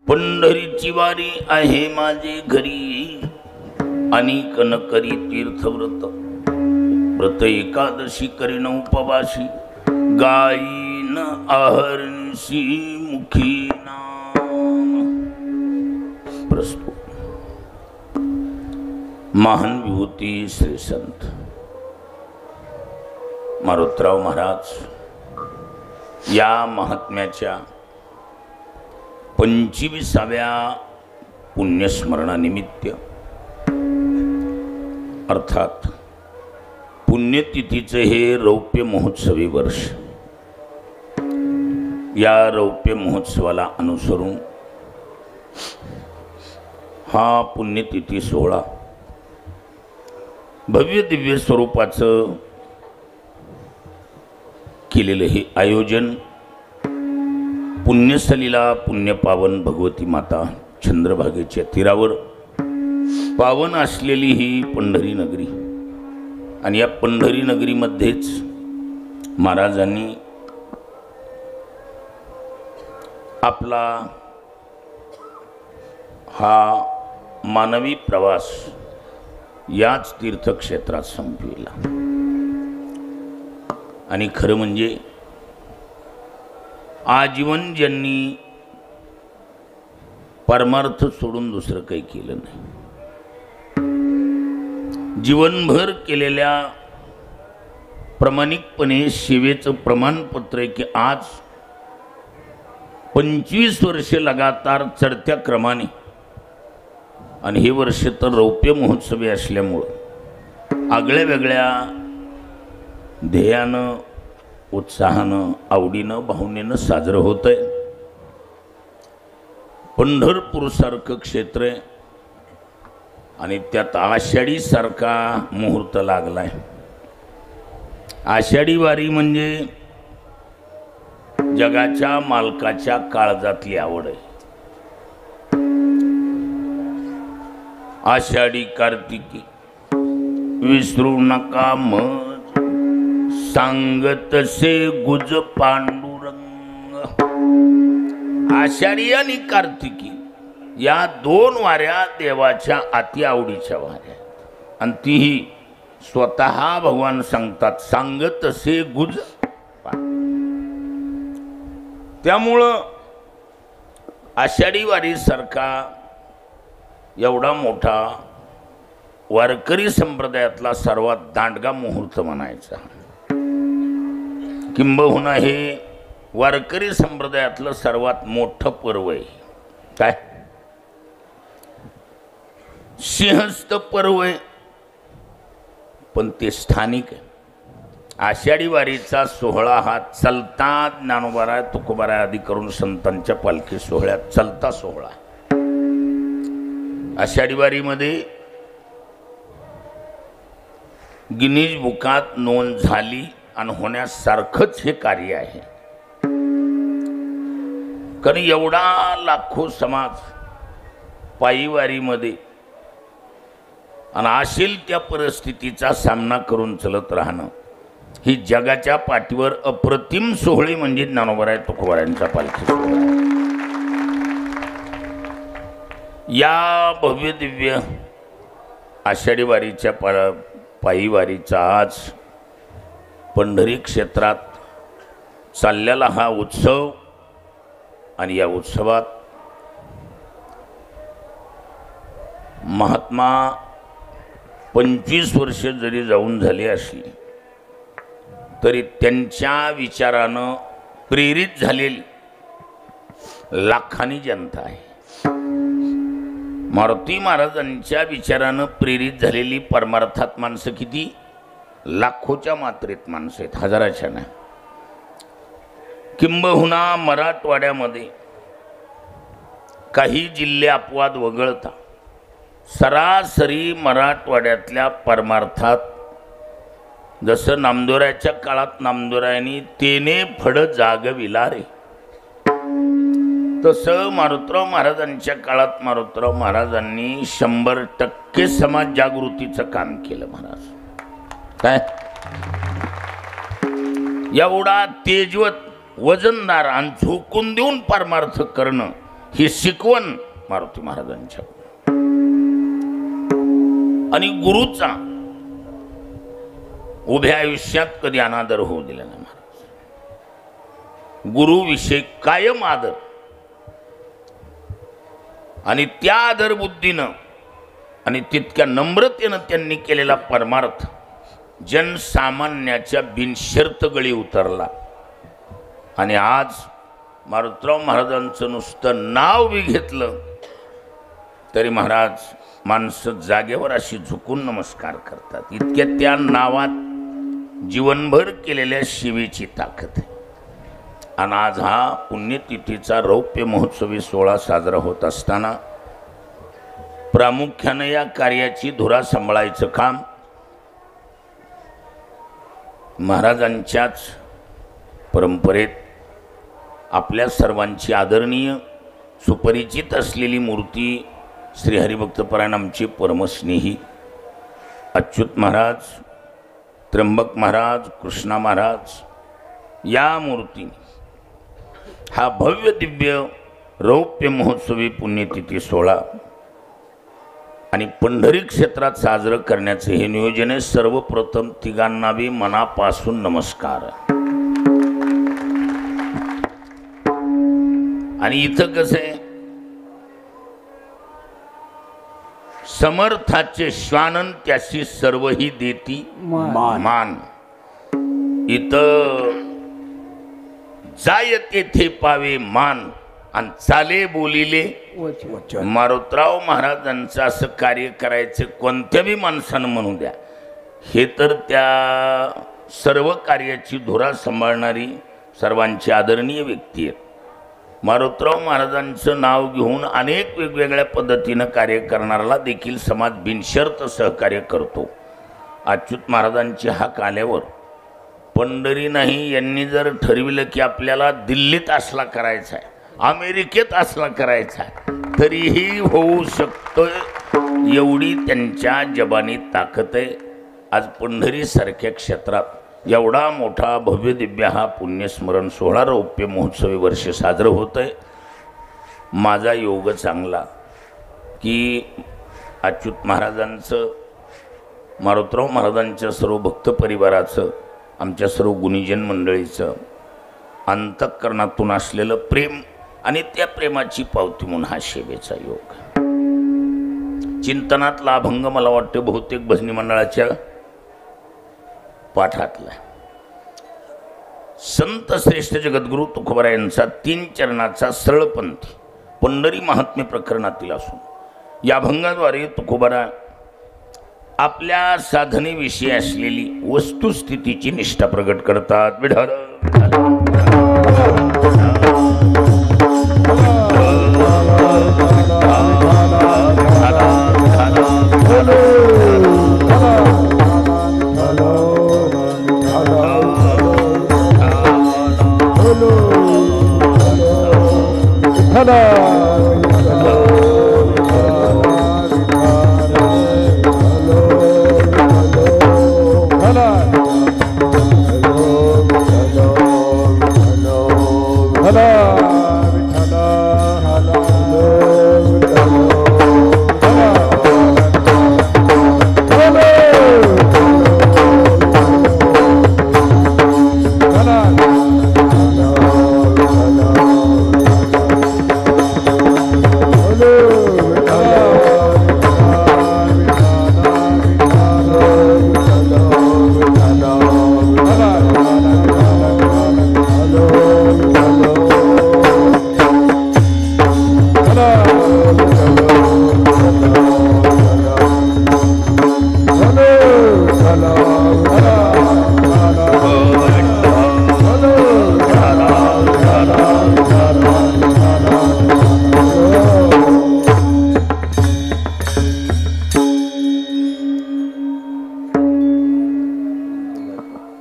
पंढरीची वारी आहे माझे घरी, अनेक न करी तीर्थव्रत, व्रत एकादशी करीन उपवासी, गायीन आहर्निशी मुखी नाम. प्रस्तुत महान विभूती श्री संत मारुतराव महाराज या महात्म्याच्या 25व्या पुण्यस्मरणानिमित्त अर्थात पुण्यतिथीचे हे रौप्य महोत्सवी वर्ष, या रौप्य महोत्सवाला अनुसरून हा पुण्यतिथी सोहळा भव्य दिव्य स्वरूपाचं केलेलं हे आयोजन पुण्यस्थलीला पुण्यपावन भगवती माता चंद्रभागेच्या तीरावर पावन असलेली ही पंढरी नगरी, आणि या पंढरी नगरीमध्येच महाराजांनी आपला हा मानवी प्रवास याच तीर्थक्षेत्रात संपविला. आणि खरं म्हणजे आजीवन ज्यांनी परमार्थ सोडून दुसरं काही केलं नाही, जीवनभर केलेल्या प्रामाणिकपणे सेवेचं प्रमाणपत्र आहे की आज 25 वर्षे लगातार चढत्या क्रमाने, आणि हे वर्ष तर रौप्य महोत्सवी असल्यामुळं आगळ्या वेगळ्या ध्येयानं, उत्साहानं, आवडीनं, भावनेनं साजरं होतं आहे. पंढरपूरसारखं क्षेत्र आहे आणि त्यात आषाढीसारखा मुहूर्त लागला आहे. आषाढी वारी म्हणजे जगाच्या मालकाच्या काळजातली आवड आहे. आषाढी कार्तिकी विसरू नका मज, सांगत से गुज पांडुरंग. आषाढी आणि कार्तिकी या 2 वाऱ्या देवाच्या अति आवडीच्या वाऱ्या, आणि तीही स्वतः भगवान सांगतात सांगत से गुज. त्यामुळं आषाढी वारीसारखा एवढा मोठा वारकरी संप्रदायातला सर्वात दांडगा मुहूर्त म्हणायचा, किंबहुना हे वारकरी संप्रदायातलं सर्वात मोठं पर्व आहे. काय सिंहस्थ पर्व आहे, पण ते स्थानिक आहे. आषाढी वारीचा सोहळा हा चलता ज्ञानोबाराय तुकोबाराय आदी करून संतांच्या पालखी सोहळ्यात चलता सोहळा. आषाढी वारीमध्ये गिनीज बुकात नोंद झाली आणि होण्यासारखंच हे कार्य आहे. कारण एवढा लाखो समाज पायीवारीमध्ये आणि असेल त्या परिस्थितीचा सामना करून चलत राहणं, ही जगाच्या पाठीवर अप्रतिम सोहळे म्हणजे ज्ञानोबाराय तुकोबारायांचा पालखी सोहळा. या भव्य दिव्य आषाढी वारीच्या पायीवारीचा आज पंढरी क्षेत्रात चाललेला हा उत्सव, आणि या उत्सवात महात्मा 25 वर्ष जरी जाऊन झाली असली तरी त्यांच्या विचारानं प्रेरित झालेली लाखांनी जनता आहे. मारुती महाराजांच्या विचारानं प्रेरित झालेली परमार्थात माणसं किती? लाखोच्या मात्रेत माणसं आहेत, हजाराच्या नाही. किंबहुना मराठवाड्यामध्ये काही जिल्हे अपवाद वगळता सरासरी मराठवाड्यातल्या परमार्थात, जसं नामदोऱ्याच्या काळात नामदोऱ्यांनी तेने फड जागविला रे, तसं मारुतराव महाराजांच्या काळात मारुतराव महाराजांनी 100% समाज जागृतीचं काम केलं. महाराज काय एवढा तेजवत वजनदार आणि झोकून देऊन परमार्थ करणं, ही शिकवण मारुती महाराजांच्या आणि गुरुचा उभ्या आयुष्यात कधी अनादर होऊ दिला नाही महाराज। गुरुविषयी कायम आदर आणि त्या आदर बुद्धीनं आणि तितक्या नम्रतेनं त्यांनी केलेला परमार्थ जनसामान्याच्या बिनशर्त गळी उतरला। आणि आज मारुतराव महाराजांचं नुसतं नाव बी घेतलं तरी महाराज माणसं जागेवर अशी झुकून नमस्कार करतात। इतक्या त्या नावात जीवनभर केलेल्या शिवेची ताकद आहे। आणि आज हा पुण्यतिथीचा रौप्य महोत्सवी सोहळा साजरा होत असताना प्रामुख्याने या कार्याची धुरा सांभाळायचं काम महाराजांच्याच परंपरेत आपल्या सर्वांची आदरणीय सुपरिचित असलेली मूर्ती श्री हरिभक्तपरायण आमचे परमस्नेही अच्युत महाराज, त्र्यंबक महाराज, कृष्णा महाराज या मूर्तीने हा भव्य दिव्य रौप्य महोत्सवी पुण्यतिथी सोहळा आणि पंढरी क्षेत्रात साजरं करण्याचे हे नियोजन आहे। सर्वप्रथम तिघांना बी मनापासून नमस्कार। आणि इथं कसं आहे, समर्थाचे श्वानन त्याशी सर्वही देती मान। इथं जाय तेथे पावे मान आणि चाले बोलिले मारुतराव महाराजांचं असं कार्य करायचं कोणत्याही माणसानं म्हणू द्या, हे तर त्या सर्व कार्याची धुरा सांभाळणारी सर्वांची आदरणीय व्यक्ती आहेत। मारुतराव महाराजांचं नाव घेऊन अनेक वेगवेगळ्या पद्धतीनं कार्य करणाऱ्याला देखील समाज बिनशर्त सहकार्य करतो। अच्युत महाराजांची हाक आल्यावर पंढरी नाही, यांनी जर ठरविलं की आपल्याला दिल्लीत असला करायचा आहे, अमेरिकेत असला करायचा आहे, तरीही होऊ शकतं, एवढी त्यांच्या जबानी ताकद आहे। आज पंढरीसारख्या क्षेत्रात एवढा मोठा भव्य दिव्य हा पुण्यस्मरण सोहळा रौप्य महोत्सवी वर्ष साजरं होतं आहे। माझा योग चांगला की अच्युत महाराजांचं, मारुतराव महाराजांच्या सर्व भक्त परिवाराचं, आमच्या सर्व गुणीजन मंडळीचं अंतःकरणातून असलेलं प्रेम आणि त्या प्रेमाची पावती म्हणून हा सेवेचा योग। चिंतनातला अभंग मला वाटतं बहुतेक भजनी मंडळाच्या पाठातला संत श्रेष्ठ जगद्गुरु तुकोबा यांचा 3 चरणाचा सरळपंथी पंढरी महात्म्य प्रकरणातील असून या अभंगाद्वारे तुकोबा आपल्या साधनेविषयी असलेली वस्तुस्थितीची निष्ठा प्रकट करतात। विठ्ठल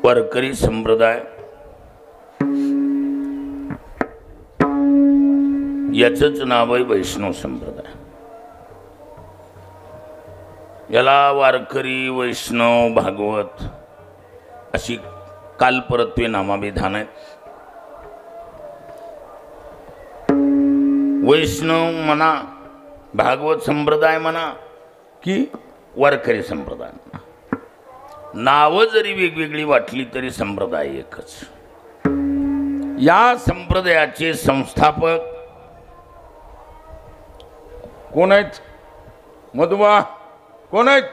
वारकरी संप्रदाय याचंच नाव आहे वैष्णव संप्रदाय। याला वारकरी, वैष्णव, भागवत अशी कालपरत्वे नामाभिधान आहेत। वैष्णव म्हणा, भागवत संप्रदाय म्हणा की वारकरी संप्रदाय म्हणा, नावं जरी वेगवेगळी वाटली तरी संप्रदाय एकच. या संप्रदायाचे संस्थापक कोण आहेत? मधुबा कोण आहेत?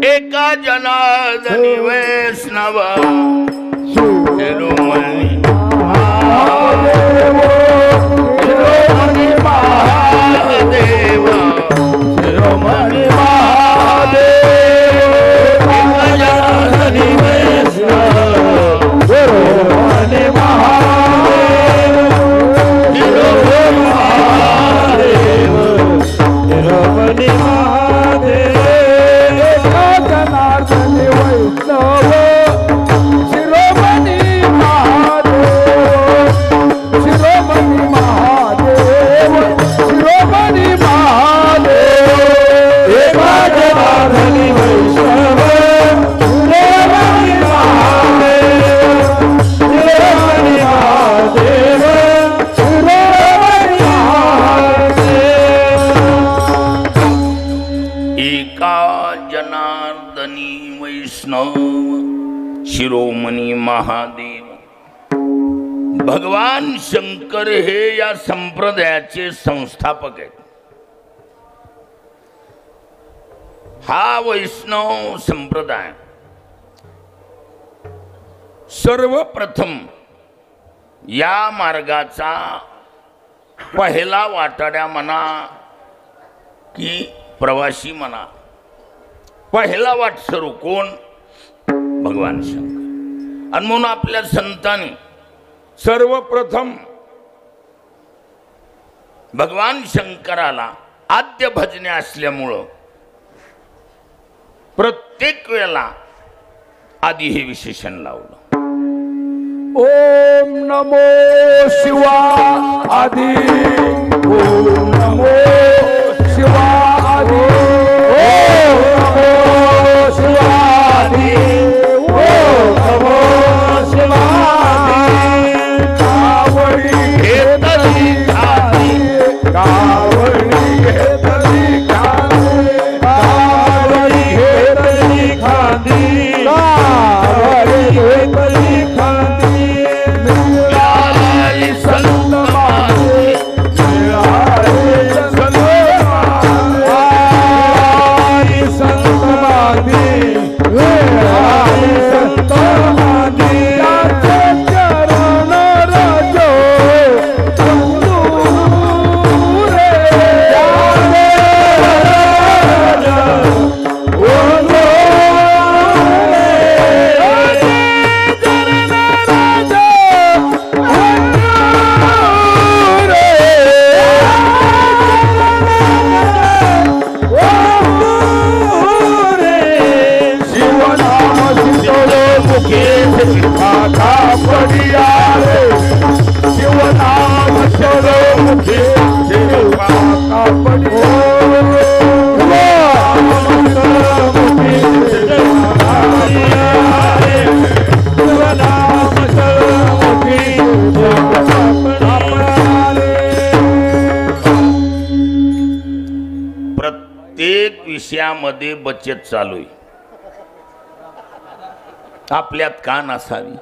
एका जनार्दनी वैष्णव शिरोमणी महादेव, शिरोमणी महादेव, शिरोमणी महादेव, एका जनार्दनी वैष्णव शिरोमणी महादेव, शिरोमणी महादेव, शिरोमणी महादेव, एका जनार्दनी वैष्णव शिरोमणी महादेव, शिरोमणी महादेव, शिरोमणी महादेव, एका जनार्दनी वैष्णव शिरोमणी महादेव, शिरोमणी महादेव, शिरोमणी महादेव, एका जनार्दनी वैष्णव शिरोमणी महादेव. भगवान शंकर हे या संप्रदायाचे संस्थापक आहेत. हा वैष्णव संप्रदाय सर्वप्रथम या मार्गाचा पहिला वाटाड्या म्हणा की प्रवासी म्हणा, पहिला वाटसरू कोण? भगवान शंकर. आणि म्हणून आपल्या संतांनी सर्वप्रथम भगवान शंकराला आद्य भजने असल्यामुळं प्रत्येक वेळेला आधी हे विशेषण लावलं. ओम नमो शिवा आदि, ओम नमो शिवा आदि, ओम नमो शिवा आदि, ओम नमो शिवा आदि. कावडी घेतली खाली, कावडी घेतली खाली, कावडी घेतली खाली, कावडी घेतली खाली. मिळाली संत माझे, मिळाली संत माझे, संत माझे, मिळाली संत माझे. त्याचे चरण राजो तंदुरे, त्याचे शिवनाम चलो मुखे, शिवनाम प्रत्येक विषयामध्ये बचत चालू आहे. आपल्यात का नसावी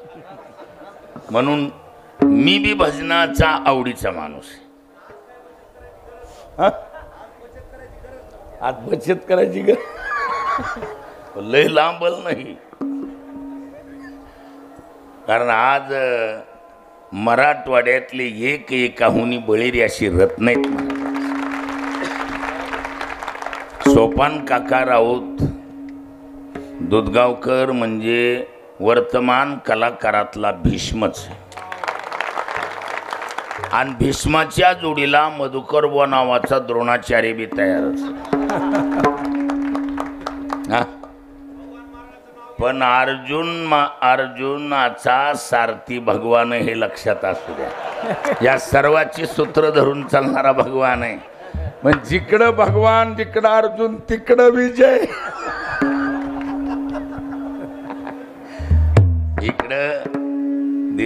म्हणून मी बी भजनाचा आवडीचा माणूस आहे. आज बचत करायची ग लय लांबल नाही, कारण आज मराठवाड्यातले एक एकाहुनी बळीरी अशी रत्न आहेत. सोपान काका राऊत दुधगावकर म्हणजे वर्तमान कलाकारातला भीष्मच, आणि भीष्माच्या जोडीला मधुकर बुवा नावाचा द्रोणाचार्य बी तयारच. पण अर्जुनाचा सारथी भगवान हे लक्षात असू द्या. या सर्वाची सूत्र धरून चालणारा भगवान आहे. मग जिकडं भगवान तिकडं अर्जुन तिकडं विजय. इकडं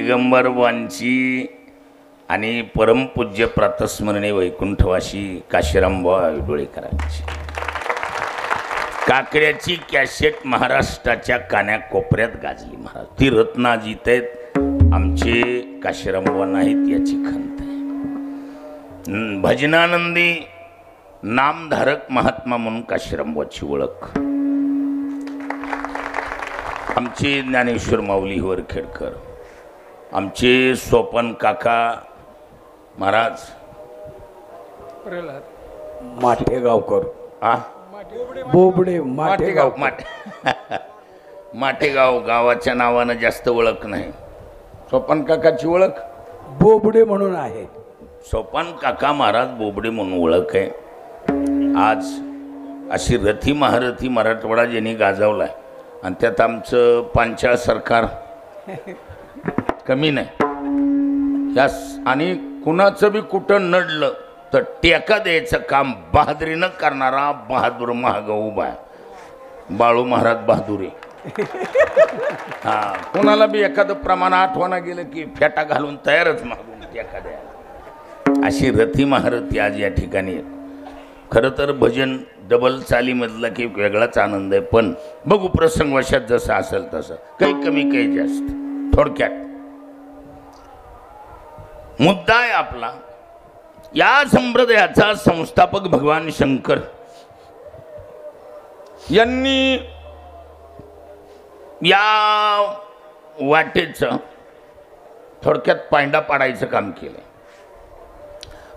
दिगंबर वांची आणि परमपूज्य प्रातस्मरणीय वैकुंठवासी काशीरामबुवा आयडोळेकरांची काकड्याची कॅसेट महाराष्ट्राच्या कान्याकोपऱ्यात गाजली महाराज. ती रत्नाजीत आहेत, आमचे काशीरामबुवा नाहीत याची खंत आहे. भजनानंदी नामधारक महात्मा म्हणून काशीरामबुवाची ओळख. आमचे ज्ञानेश्वर माऊली वरखेडकर, आमचे सोपन काका महाराज माठेगावकर, बोबडे माठेगाव. माठेगाव गावाच्या नावानं जास्त ओळख नाही. सोपन काकाची ओळख बोबडे म्हणून आहे. सोपान काका महाराज बोबडे म्हणून ओळख आहे. आज अशी रथी महारथी मराठवाडा ज्यांनी गाजवलाय आणि त्यात आमचं पांचाळ सरकार कमी नाही. या आणि कुणाचं बी कुठं नडलं तर टेका द्यायचं काम बहादरीनं करणारा बहादूर महागा उभा आहे. बाळू महाराज बहादुरी. हा, कुणाला बी एखादं प्रमाण आठवणा गेलं की फेटा घालून तयारच मागून टेका द्यायला. अशी रथी महारथी आज या ठिकाणी आहेत. खरं तर भजन डबल चालीमधला की वेगळाच आनंद आहे. पण बघू प्रसंगवशात जसं असेल तसं, काही कमी काही जास्त. थोडक्यात मुद्दा आहे आपला, या संप्रदायाचा संस्थापक भगवान शंकर यांनी या वाटेचं थोडक्यात पायंडा पाडायचं काम केलं.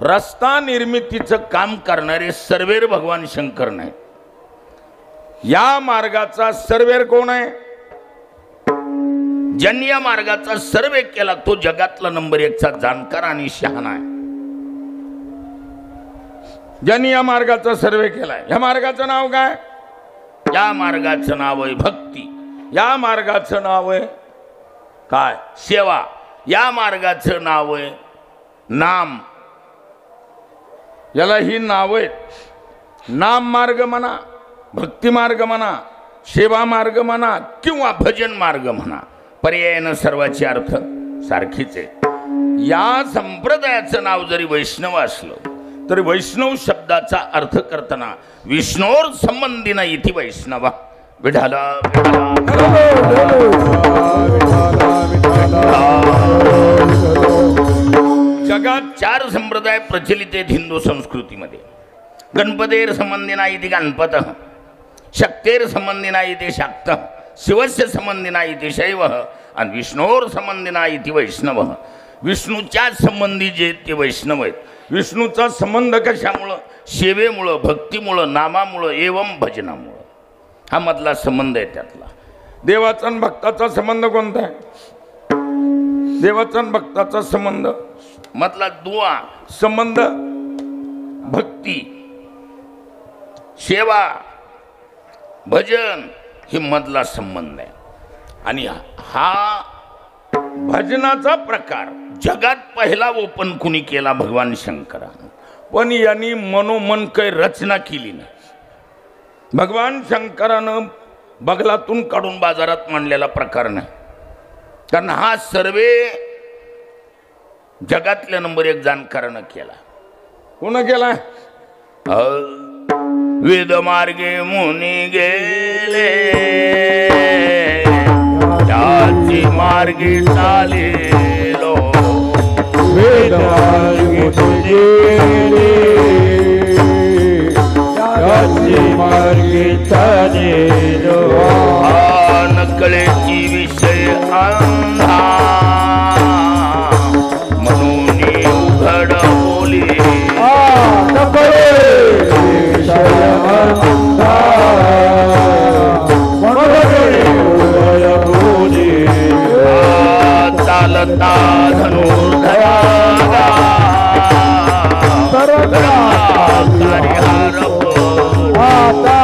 रस्ता निर्मितीचं काम करणारे सर्वेर भगवान शंकर नाही. या मार्गाचा सर्वेर कोण आहे? ज्यांनी या मार्गाचा सर्वे केला तो जगातला नंबर 1चा जाणकार आणि शहाणा आहे. ज्यांनी या मार्गाचा सर्वे केलाय. या मार्गाचं नाव काय? या मार्गाचं नाव आहे भक्ती. या मार्गाचं नाव आहे काय? सेवा. या मार्गाचं नाव आहे नाम. याला ही नाव आहेत. नाम मार्ग म्हणा, भक्ती मार्ग म्हणा, सेवा मार्ग म्हणा किंवा भजन मार्ग म्हणा, पर्यायानं सर्वाचे अर्थ सारखीच आहे. या संप्रदायाचं नाव जरी वैष्णव असलं तरी वैष्णव शब्दाचा अर्थ करताना विष्णोर संबंधीना इति वैष्णव. विठाला जगात 4 संप्रदाय प्रचलित आहेत हिंदू संस्कृतीमध्ये. गणपतेर संबंधीना इति गणपत, शक्तेर संबंधीना इति शाक्त, शिवस्य संबंधीना इति शैव आणि विष्णोर संबंधीना इति वैष्णव. विष्णूच्या संबंधी जे ते वैष्णव आहेत. विष्णूचा संबंध कशामुळं? सेवेमुळं, भक्तीमुळं, नामामुळं एवं भजनामुळं. हा मधला संबंध आहे त्यातला. देवाचा आणि भक्ताचा संबंध कोणता आहे? देवाचा आणि भक्ताचा संबंध मधला दुआ संबंध भक्ती, सेवा, भजन हे मधला संबंध आहे. आणि हा भजनाचा प्रकार जगात पहिला ओपन कुणी केला? भगवान शंकरानं. पण यांनी मनोमन काही रचना केली नाही. भगवान शंकरानं बगलातून काढून बाजारात मांडलेला प्रकार नाही. कारण हा सर्वे जगातल्या नंबर 1 जाणकारानं केला. कोण केला? वेद मार्गे मुनी गेले, त्याची मार्गे चालेलो. वेद मार्गे गेले, त्याची मार्गे चालेलो. नकळेची विषय अंधा म्हणून उघड बोली. चालता धनुर्धरा आता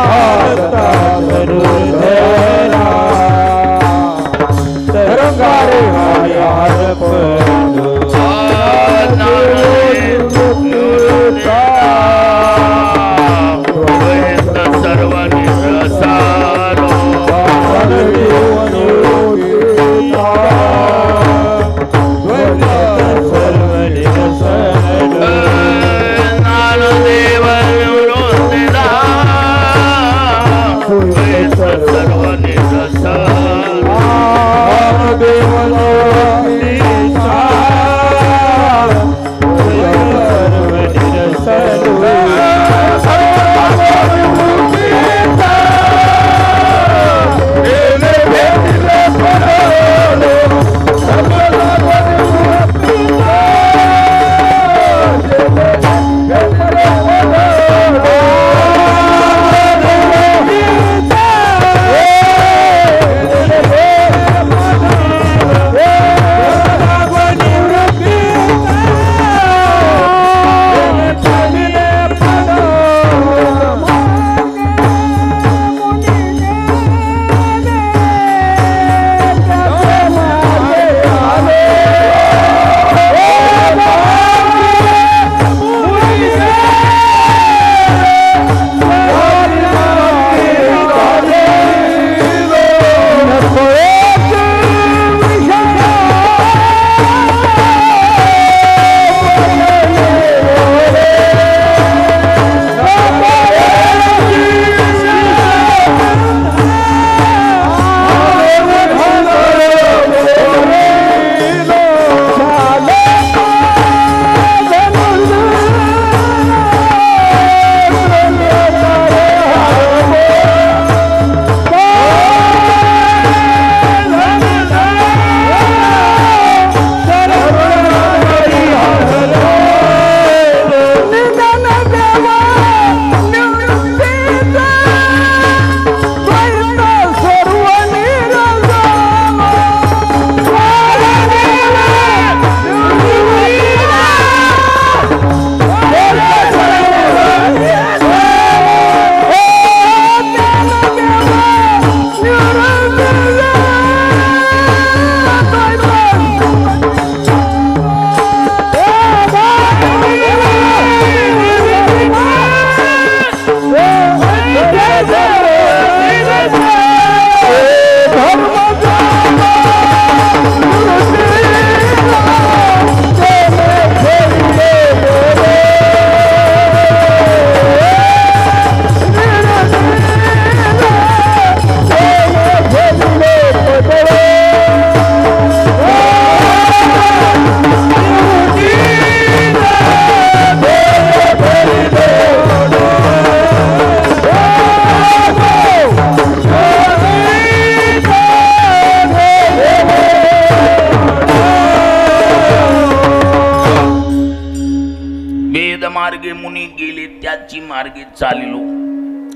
वेद मार्गे मुनी गेले त्याची मार्गे चालिलो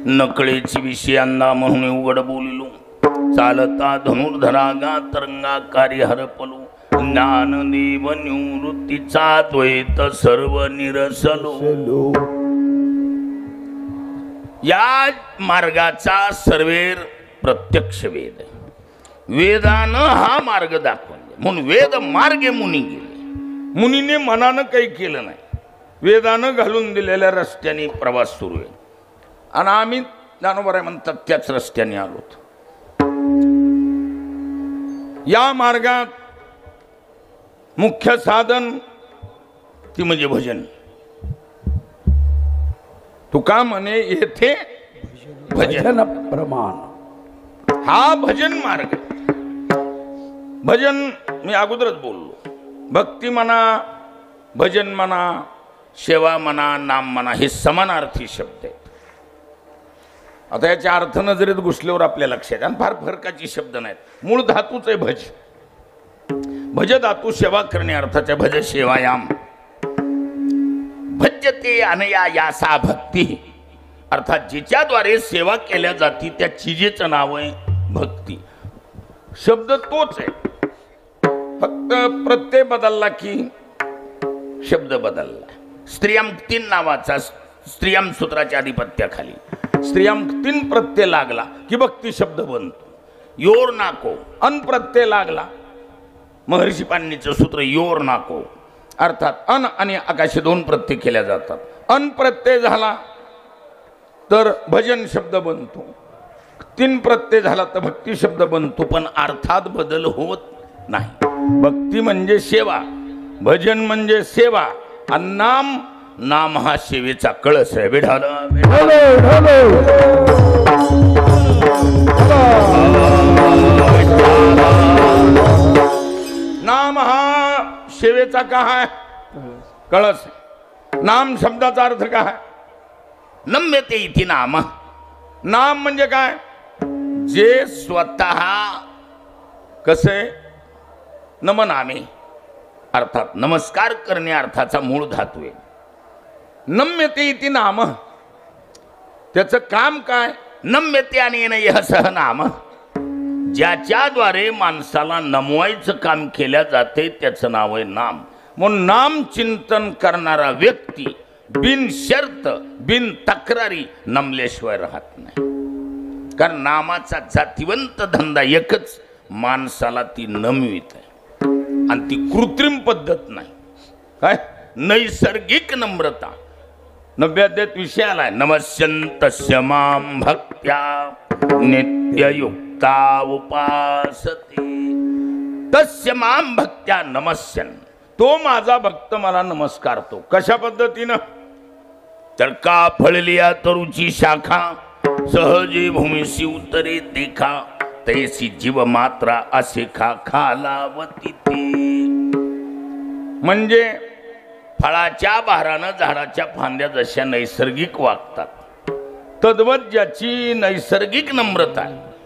नकळेची विषयांना म्हणून उघड बोलिलो चालता धनुर्धरा गा तरंगाकारी हरपलो ज्ञानदेव निवृत्तीचा द्वैत सर्व निरसलो या मार्गाचा सर्वेर प्रत्यक्ष वेद वेदानं हा मार्ग दाखवला म्हणून वेद मार्गे मुनी गेले मुनीने मनानं काही केलं नाही वेदानं घालून दिलेल्या रस्त्याने प्रवास सुरू आहे आणि आम्ही ज्ञानोबा म्हणतात त्याच रस्त्याने आलोत या मार्गात मुख्य साधन ती म्हणजे भजन तुका म्हणे येथे भजन प्रमाण हा भजन मार्ग भजन मी अगोदरच बोललो भक्ती म्हणा भजन म्हणा सेवा म्हणा नाम म्हणा हे समानार्थी शब्द आहेत आता याच्या अर्थ नजरेत घुसल्यावर आपल्या लक्षात आणि फार फरकाची शब्द नाहीत मूळ धातूच आहे भज भज धातू सेवा करणे अर्थाच्या भज सेवायाम भज्यते अनया यासा भक्ती अर्थात जिच्याद्वारे सेवा केल्या जाती त्या चिजेचं नाव आहे भक्ती शब्द तोच आहे फक्त प्रत्यय बदलला की शब्द बदलला स्त्रियम 3 नावाचा स्त्रियम सूत्राच्या आधिपत्याखाली स्त्रियां 3 प्रत्यय लागला की भक्ती शब्द बनतो योर नाको अन प्रत्यय लागला महर्षी पाणिनीचं सूत्र योर नाको अर्थात अन आणि आकाशी 2 प्रत्यय केल्या जातात अन प्रत्यय झाला तर भजन शब्द बनतो 3 प्रत्यय झाला तर भक्ती शब्द बनतो पण अर्थात बदल होत नाही भक्ती म्हणजे सेवा भजन म्हणजे सेवा आणि नाम हा सेवेचा कळस आहे विठाल नाम हा सेवेचा काय कळस नाम शब्दाचा अर्थ काय नम्यते इति नाम नाम म्हणजे काय जे स्वतः कसे नमनामे अर्थात नमस्कार करणे अर्थाचा मूळ धातू आहे नम्यते इति नाम त्याचं काम काय नम्यते आणि यह सह नाम ज्याच्याद्वारे माणसाला नमवायचं काम केल्या जाते त्याचं नाव आहे नाम म्हणून नाम चिंतन करणारा व्यक्ती बिन शर्त बिन तक्रारी नमल्याशिवाय राहत नाही कारण नामाचा जातिवंत धंदा एकच माणसाला ती नमवित आहे आणि ती कृत्रिम पद्धत नाही काय नैसर्गिक नम्रता 90 अध्यायात विषय आलाय नमस्यन्तस्य मां भक्त्या नित्ययुक्ता उपासते तस्य मां भक्त्या नमस्यन् तो माझा भक्त मला नमस्कारतो कशा पद्धतीनं तर का फळलिया तरुची शाखा सहजे भूमीसी उतरे देखा तैसी जीव मात्रा असे खा खालावती ते म्हणजे फळाच्या बहारानं झाडाच्या फांद्या जशा नैसर्गिक वागतात तद्वत ज्याची नैसर्गिक नम्रता आहे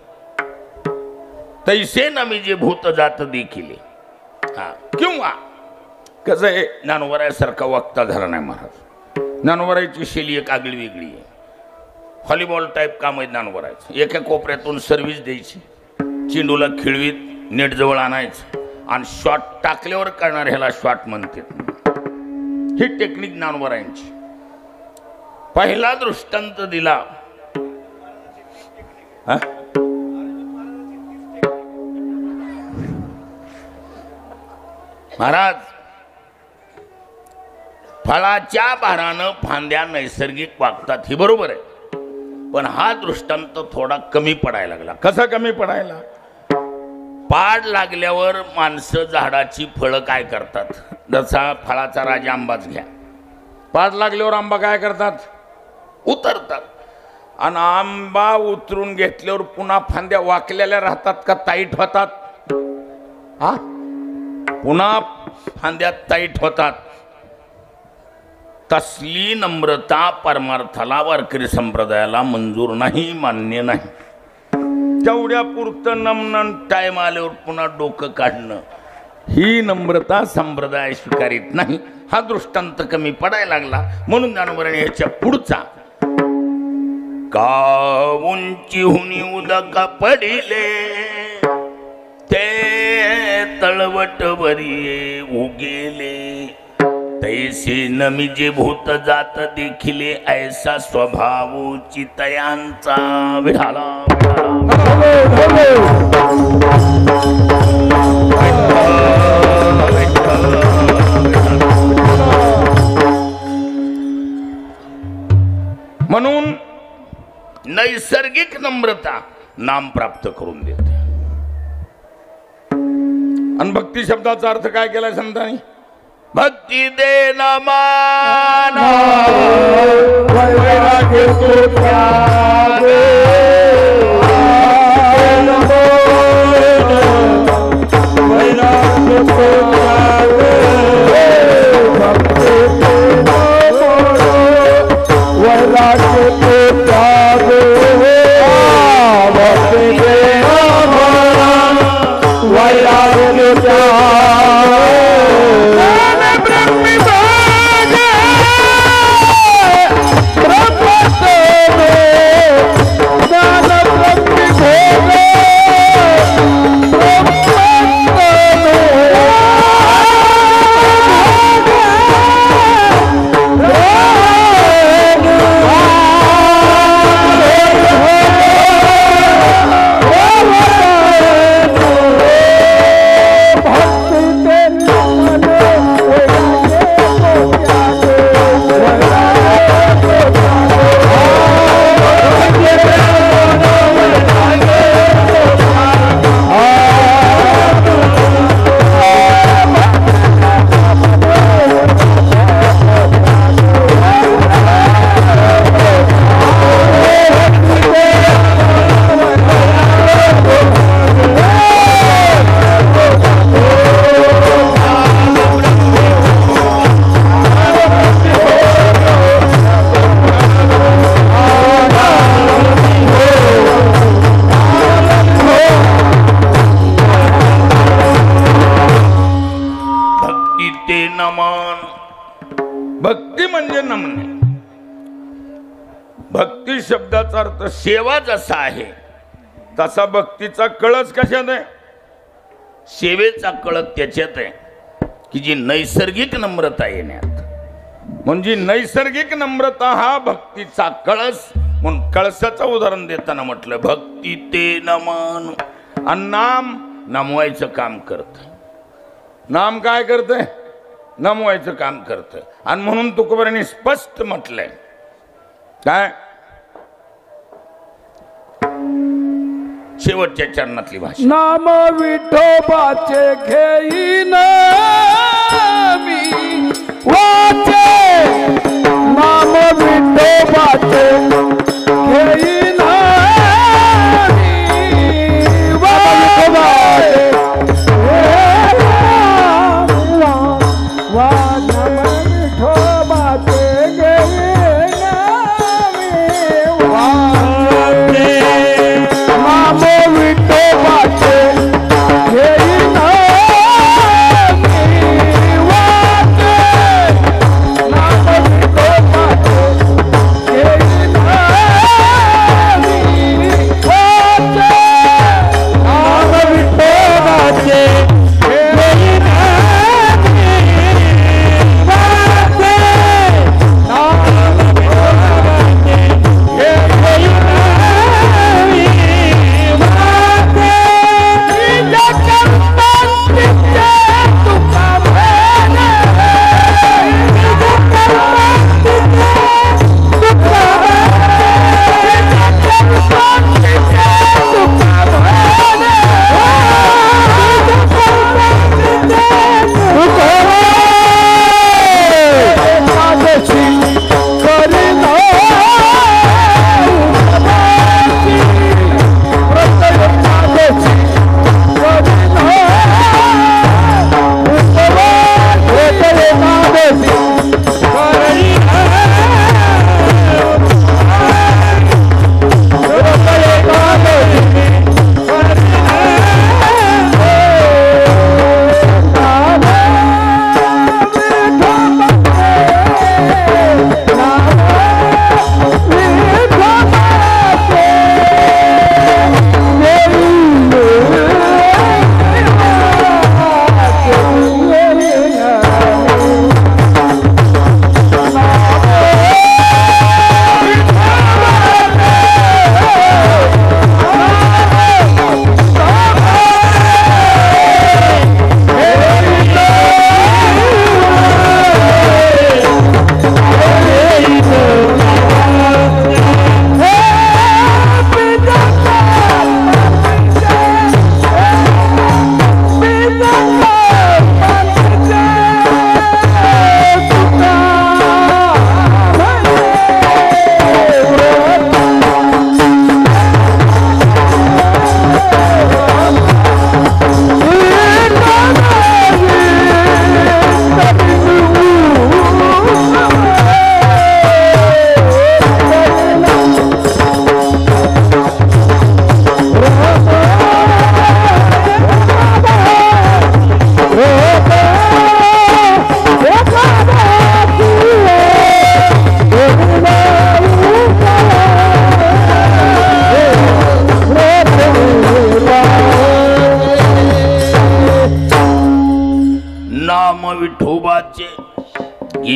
तैसे नमी जे भूत जात देखील किंवा कसं आहे ज्ञानोबरायासारखा वागता झाला नाही महाराज ज्ञानोबरायाची शैली एक आगळी वेगळी आहे व्हॉलीबॉल टाईप काम आहे ज्ञानोबरायचं एका कोपऱ्यातून सर्व्हिस द्यायची चेंडूला खिळवीत नेट जवळ आणायचं आणि शॉट टाकल्यावर करणार ह्याला शॉट म्हणतात ही टेक्निक ज्ञानोबरायांची पहिला दृष्टांत दिला महाराज फळाच्या भारानं फांद्या नैसर्गिक वागतात ही बरोबर आहे पण हा दृष्टांत थोडा कमी पडायला लागला कसा कमी पडायला पाड लागल्यावर माणसं झाडाची फळं काय करतात जसा फळाचा राजा आंबाच घ्या पाड लागल्यावर आंबा काय करतात उतरतात आणि आंबा उतरून घेतल्यावर पुन्हा फांद्या वाकलेल्या राहतात का ताईट होतात हा पुन्हा फांद्या ताईट होतात तसली नम्रता परमार्थाला वारकरी संप्रदायाला मंजूर नाही मान्य नाही तेवढ्या पुरतं नमन टाइम आल्यावर पुन्हा डोकं काढणं ही नम्रता संप्रदाय स्वीकारित नाही. हा दृष्टांत कमी पडायला लागला म्हणून ज्ञानोबाने ह्याच्या पुढचा का उंची हुनी उदका पडिले ते तळवट वरी उगेले तैसे नमी जे भूत जात देखिले ऐसा स्वभाव चितयांचा विढाला म्हणून नैसर्गिक नम्रता नाम प्राप्त करून देते. आणि भक्ती शब्दाचा अर्थ काय केलाय संतांनी? भक्ती दे नमान वैराग्य तो त्याग वैराग्य तो त्याग भक्ति वैराग्य तो त्याग भक्ति वैराग्य त्याग भक्ती म्हणजे नमणे. भक्ती शब्दाचा अर्थ सेवा जसा आहे तसा भक्तीचा कळस कशात आहे? सेवेचा कळत त्याच्यात आहे की जी नैसर्गिक नम्रता येण्यात. म्हणजे नैसर्गिक नम्रता हा भक्तीचा कळस. म्हणून कळसाचं उदाहरण देताना म्हटलं भक्ती ते नमन. आणि नाम नमवायचं काम करत. नाम काय करतंय? नमवायचं काम करतंय. आणि म्हणून तुकोबारांनी स्पष्ट म्हटलंय काय? शेवटच्या चरणातली भाषा. नाम विठोबाचे घेईन मी वाचे नाम विठोबाचे घेईन मी वाचे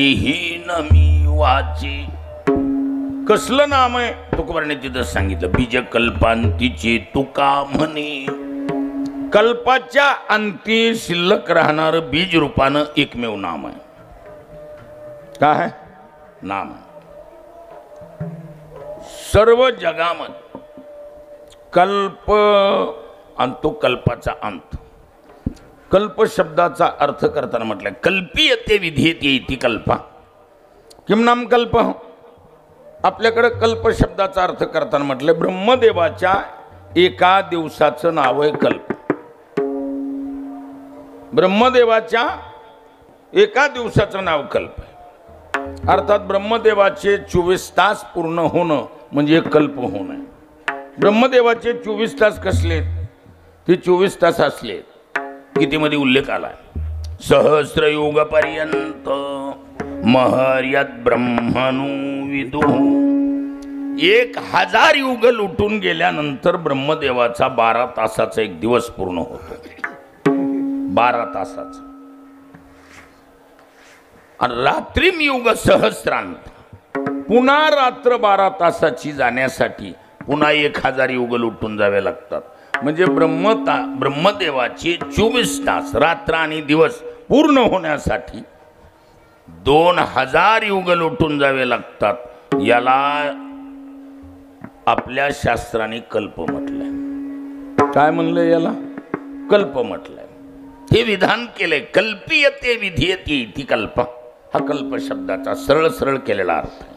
गेहीन मी वाचे. कसलं नाम आहे तुकोबाराने तिथं सांगितलं, बीज कल्पांतीचे तुका म्हणे. कल्पाच्या अंती शिल्लक राहणार बीज रूपानं एकमेव नाम आहे. काय आहे? नाम सर्व जगामध्ये कल्प आणि तो कल्पाचा अंत. कल्प शब्दाचा अर्थ करताना म्हटलं कल्पीयते विधीयते इति कल्पा. किम नाम कल्प. आपल्याकडे कल्प शब्दाचा अर्थ करताना म्हटलं ब्रह्मदेवाच्या एका दिवसाचं नाव आहे कल्प. ब्रह्मदेवाच्या एका दिवसाचं नाव कल्प आहे. अर्थात ब्रह्मदेवाचे 24 तास पूर्ण होणं म्हणजे कल्प होणं. ब्रह्मदेवाचे 24 तास कसले? ते 24 तास असले गीतेमध्ये उल्लेख आला, सहस्रयुग पर्यंत महर्यात ब्रह्मणु विदु. 1000 युग लुटून गेल्यानंतर ब्रह्मदेवाचा 12 तासाचा एक दिवस पूर्ण होतो. 12 तासाचा. आणि रात्रीम युग सहस्रांत. पुन्हा रात्र 12 तासाची जाण्यासाठी पुन्हा 1000 युग लुटून जावे लागतात. म्हणजे ब्रह्मदेवाचे 24 तास रात्र आणि दिवस पूर्ण होण्यासाठी 2000 युग लुटून जावे लागतात. याला आपल्या शास्त्राने कल्प म्हटलंय. काय म्हणलं याला? कल्प म्हटलंय. हे विधान केलंय, कल्पीयते विधीयते इति कल्प. हा कल्प शब्दाचा सरळ सरळ केलेला अर्थ आहे.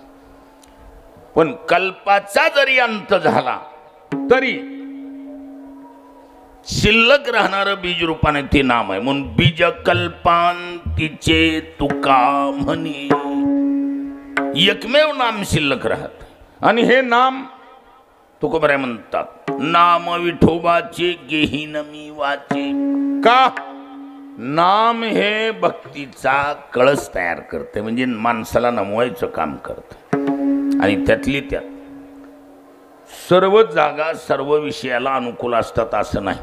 पण कल्पाचा जरी अंत झाला तरी शिल्लक राहणार बीज रूपाने ते नाम आहे. म्हणून बीज कल्पांतीचे तुका म्हणे. एकमेव नाम शिल्लक राहत. आणि हे नाम तुकोबाराय म्हणतात, नाम विठोबाचे गेहीन मी वाचे. का? नाम हे भक्तीचा कळस तयार करते, म्हणजे माणसाला नमवायचं काम करतं. आणि त्यातली त्यात सर्व जागा सर्व विषयाला अनुकूल असतात असं नाही.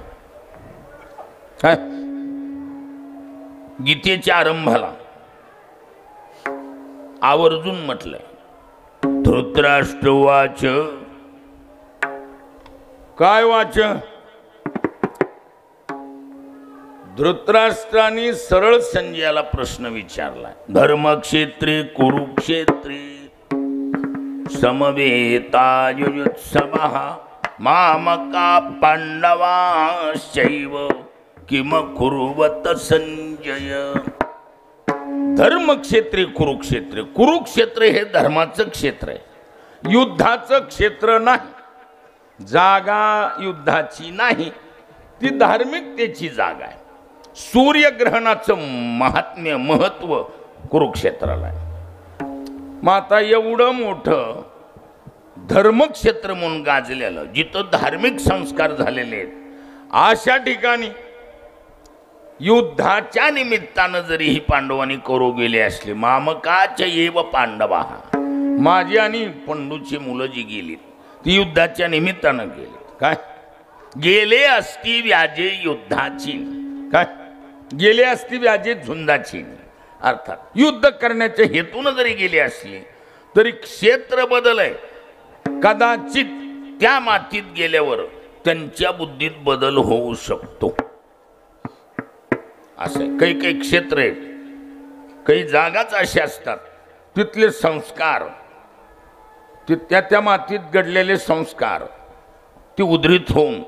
काय? गीतेच्या आरंभाला आवर्जून म्हटलंय, धृतराष्ट्र वाच. काय वाच? धृतराष्ट्राने सरळ संजयाला प्रश्न विचारला, धर्मक्षेत्रे कुरुक्षेत्रे समवेतायुत्सवः मामका पांडवाश्चैव किम कुर्वत संजय. धर्मक्षेत्रे कुरुक्षेत्रे. कुरुक्षेत्र हे धर्माचं क्षेत्र आहे, युद्धाचं क्षेत्र नाही. जागा युद्धाची नाही, ती धार्मिकतेची जागा आहे. सूर्यग्रहणाचं महात्म्य महत्व कुरुक्षेत्राला आहे. मग आता एवढं मोठं धर्मक्षेत्र म्हणून गाजलेलं, जिथं धार्मिक संस्कार झालेले आहेत, अशा ठिकाणी युद्धाच्या निमित्तानं जरी ही पांडवांनी करू गेले असले, मामकाच्या येव पांडवा. माझी आणि पंडूची मुलं जी गेलीत ती युद्धाच्या निमित्तानं गेलीत. काय? गेले असती व्याजे युद्धाची. काय? गेले असती व्याजे झुंजाची. अर्थात युद्ध करण्याच्या हेतून जरी गेले असले तरी क्षेत्र बदल आहे. कदाचित त्या मातीत गेल्यावर त्यांच्या बुद्धीत बदल होऊ शकतो. असं काही काही क्षेत्र आहेत, काही जागाच अशा असतात, तिथले संस्कार, त्या मातीत घडलेले संस्कार ती उद्धृत होऊन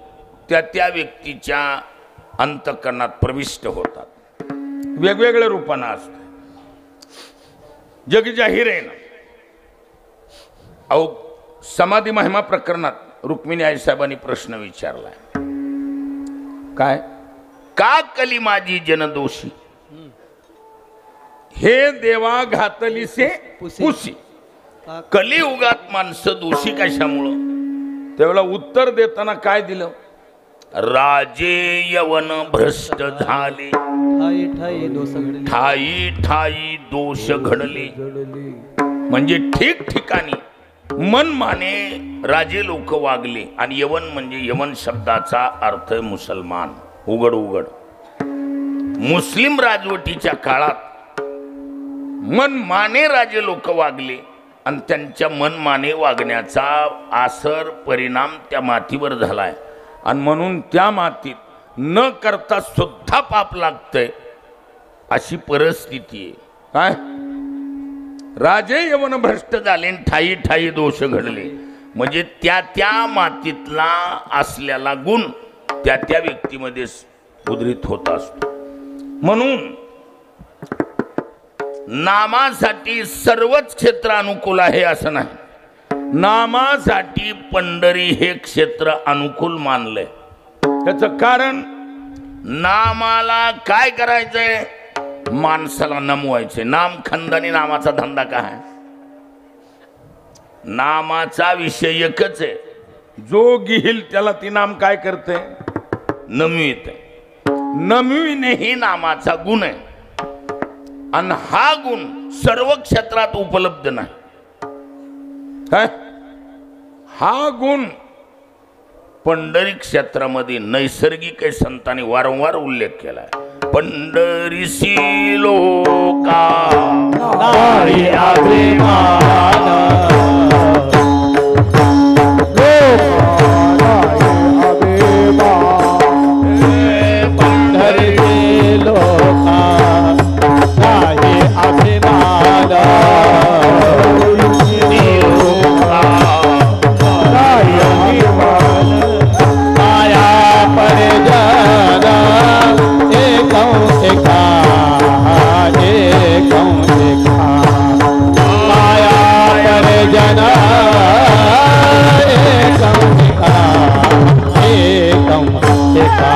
त्या व्यक्तीच्या अंतःकरणात प्रविष्ट होतात. वेगवेगळ्या रूपानं असतात. जग जाहीर आहे ना. अहो, समाधी महिमा प्रकरणात रुक्मिणी आईसाहेबांनी प्रश्न विचारलाय, काय? का कली माझी जनदोषी, हे देवा घातलीसे पुसी. कलियुगात माणसं दोषी कशामुळं? त्यावेळेला उत्तर देताना काय दिलं? राजे यवन भ्रष्ट झाले, ठाई ठाई दोष घडले. म्हणजे ठिकठिकाणी मनमाने राजे लोक वागले. आणि यवन म्हणजे, यवन शब्दाचा अर्थ मुसलमान, उघड उघड. मुस्लिम राजवटीच्या काळात मनमाने राजे लोक वागले आणि त्यांच्या मनमाने वागण्याचा आसर परिणाम त्या मातीवर झालाय आणि म्हणून त्या मातीत न करता सुद्धा पाप लागतंय अशी परिस्थिती आहे. काय राजे यवन भ्रष्ट झाले ठाई ठाई दोष घडले म्हणजे त्या त्या मातीतला असलेला गुण त्या त्या व्यक्तीमध्ये उद्रित होत असतो. म्हणून नामासाठी सर्वच क्षेत्र अनुकूल आहे असं नाही. नामासाठी पंढरी हे क्षेत्र अनुकूल मानलंय. त्याचं कारण नामाला काय करायचंय, माणसाला नमवायचंय. नामखंदानी नामाचा धंदा काय, नामाचा विषय एकच आहे. जो घेईल त्याला ती नाम काय करते, नमवित. नमविणे ही नामाचा गुण आहे आणि हा गुण सर्व क्षेत्रात उपलब्ध नाही. काय हा गुण पंढरी क्षेत्रामध्ये नैसर्गिक संतांनी वारंवार उल्लेख केलाय. पंढरीसी लोका नाही अभिमान, पंढरीसी लोका नाही अभिमान, माया परिजन एकं एका, एकं एका, माया परिजन एकं एका, एकं एका.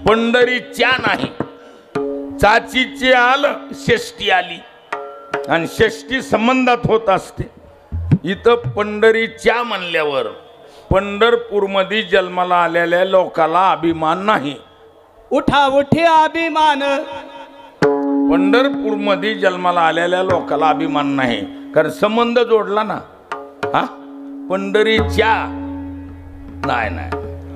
पंढरीच्या नाही, चाचीचे आलं षष्टी आली आणि षष्टी संबंधात होत असते. इथं पंढरीच्या म्हणल्यावर पंढरपूरमध्ये जन्माला आलेल्या लोकाला अभिमान नाही. उठा उठी अभिमान, पंढरपूरमध्ये जन्माला आलेल्या लोकाला अभिमान नाही, कारण संबंध जोडला ना. हा पंढरीच्या नाही नाही.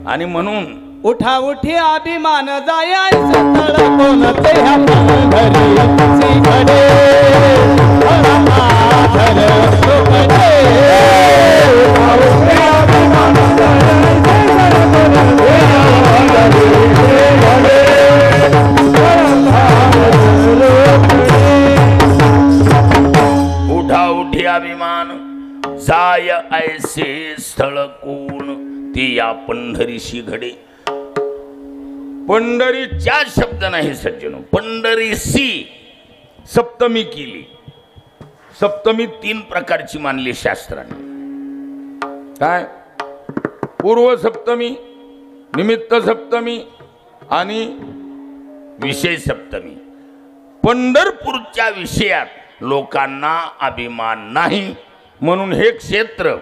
आणि म्हणून उठा उठी अभिमान, जायायचं तळ कोणते ह्या पंढरी सिंहडे, आधार सुखडे. उठा उठी अभिमान, जाय ऐसे स्थळ कोण ते या पंढरीशी घडे. पंढरीच्या शब्द नाही सज्जनो, पंढरीसी सप्तमी केली. सप्तमी 3 प्रकारची मानली शास्त्राने. काय, पूर्व सप्तमी, निमित्त सप्तमी आणि विषय सप्तमी. पंढरपूरच्या विषयात लोकांना अभिमान नाही म्हणून हे क्षेत्र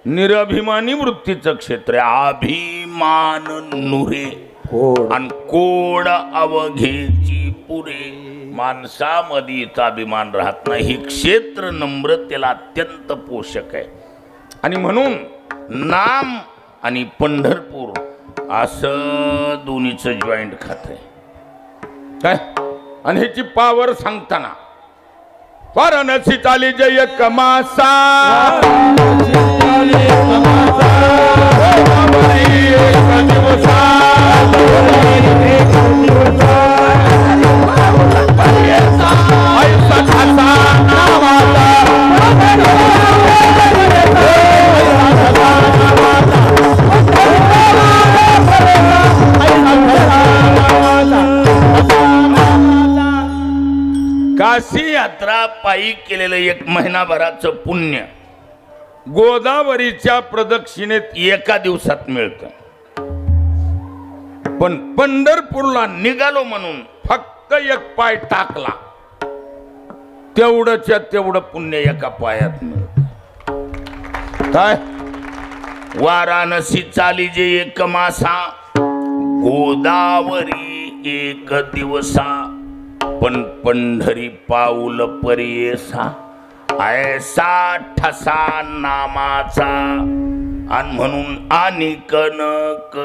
निरभिमानी वृत्तीचं क्षेत्र आहे. अभिमान नुरे आणि कोड अवघेची पुरे. माणसामध्ये इथं अभिमान राहत नाही. हे क्षेत्र नम्रतेला अत्यंत पोषक आहे. आणि म्हणून नाम आणि पंढरपूर असं दोन्हीचं जॉईंट खात आहे. काय आणि ह्याची पावर सांगताना वाराणसी चाली जय कमासा, यात्रा पायी केलेलं 1 महिनाभराचं पुण्य गोदावरीच्या प्रदक्षिणेत 1 दिवसात मिळतं. पण पंढरपूरला निघालो म्हणून फक्त 1 पाय टाकला तेवढंच्या तेवढं पुण्य 1 पायात मिळत. काय वाराणसी चाली जे 1 मासा, गोदावरी 1 दिवसा, पण पंढरी पाऊल परियेसा, ऐसा ठसा नामाचा, आणि म्हणून आणि कनक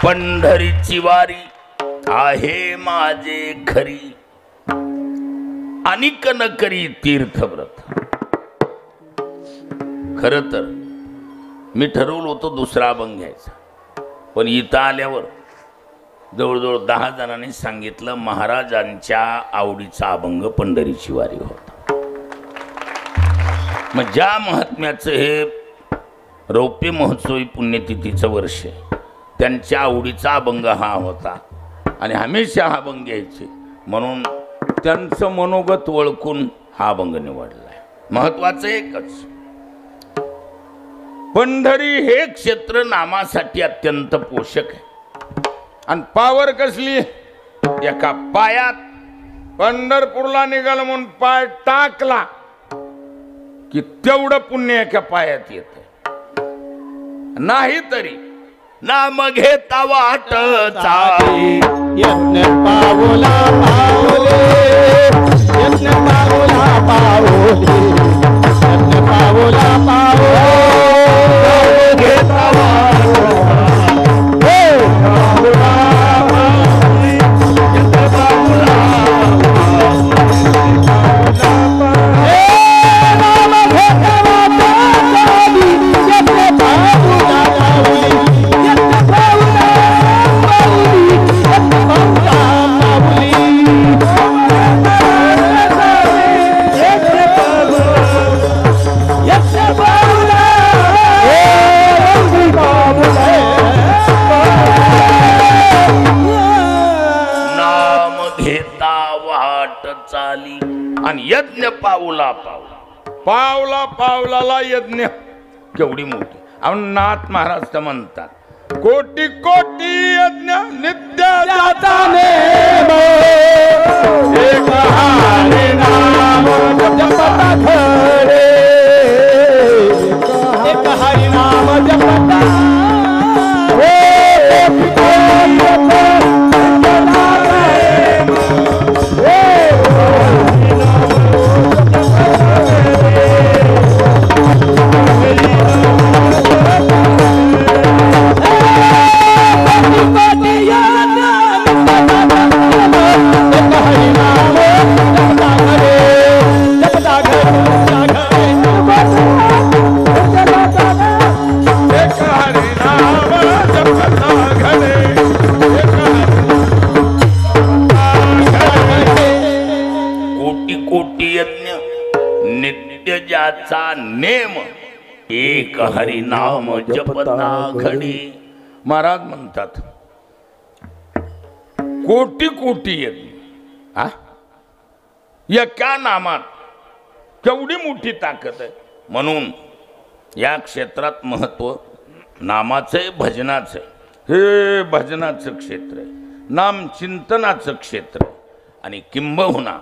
पंढरीची वारी आहे माझे खरी, अनिक न करी तीर्थव्रत. खर तर मी ठरवलं होतं 2रा अभंग घ्यायचा, पण इथं आल्यावर जवळजवळ 10 जणांनी सांगितलं महाराजांच्या आवडीचा अभंग पंढरीची वारी होता. मग ज्या महात्म्याचं हे रौप्य महोत्सवी पुण्यतिथीचं वर्ष आहे, त्यांच्या आवडीचा अभंग हा होता आणि हमेशा हा अभंग घ्यायचे म्हणून त्यांचं मनोगत ओळखून हा अभंग निवडलाय. महत्वाचं एकच, पंढरी हे क्षेत्र नामासाठी अत्यंत पोषक आहे आणि पावर कसली 1 पायात. पंढरपूरला निघाल म्हणून पाय टाकला की तेवढं पुण्य 1 पायात येत. नाही तरी नाम घेता वाट चाली, यज्ञ पावला पावले, यज्ञ पावला पावले, यज्ञ पावला पावले, घेता वाट आणि यज्ञ पाऊला पाऊला, पावला पावलाला यज्ञ केवढी मोठी. आपण नाथ महाराज तर म्हणतात कोटी कोटी यज्ञ नित्य जाता नेम, एक हरी नाम जपता खरे, एक हरी नाम जपता Yeah. नेम एक हरी नाम जपता घडी. महाराज म्हणतात कोटी कोटी आहेत हा एका नामात केवढी मोठी ताकद आहे. म्हणून या क्षेत्रात महत्व नामाचं आहे, भजनाचं आहे. हे भजनाचं क्षेत्र आहे, नाम चिंतनाचं क्षेत्र आहे. आणि किंबहुना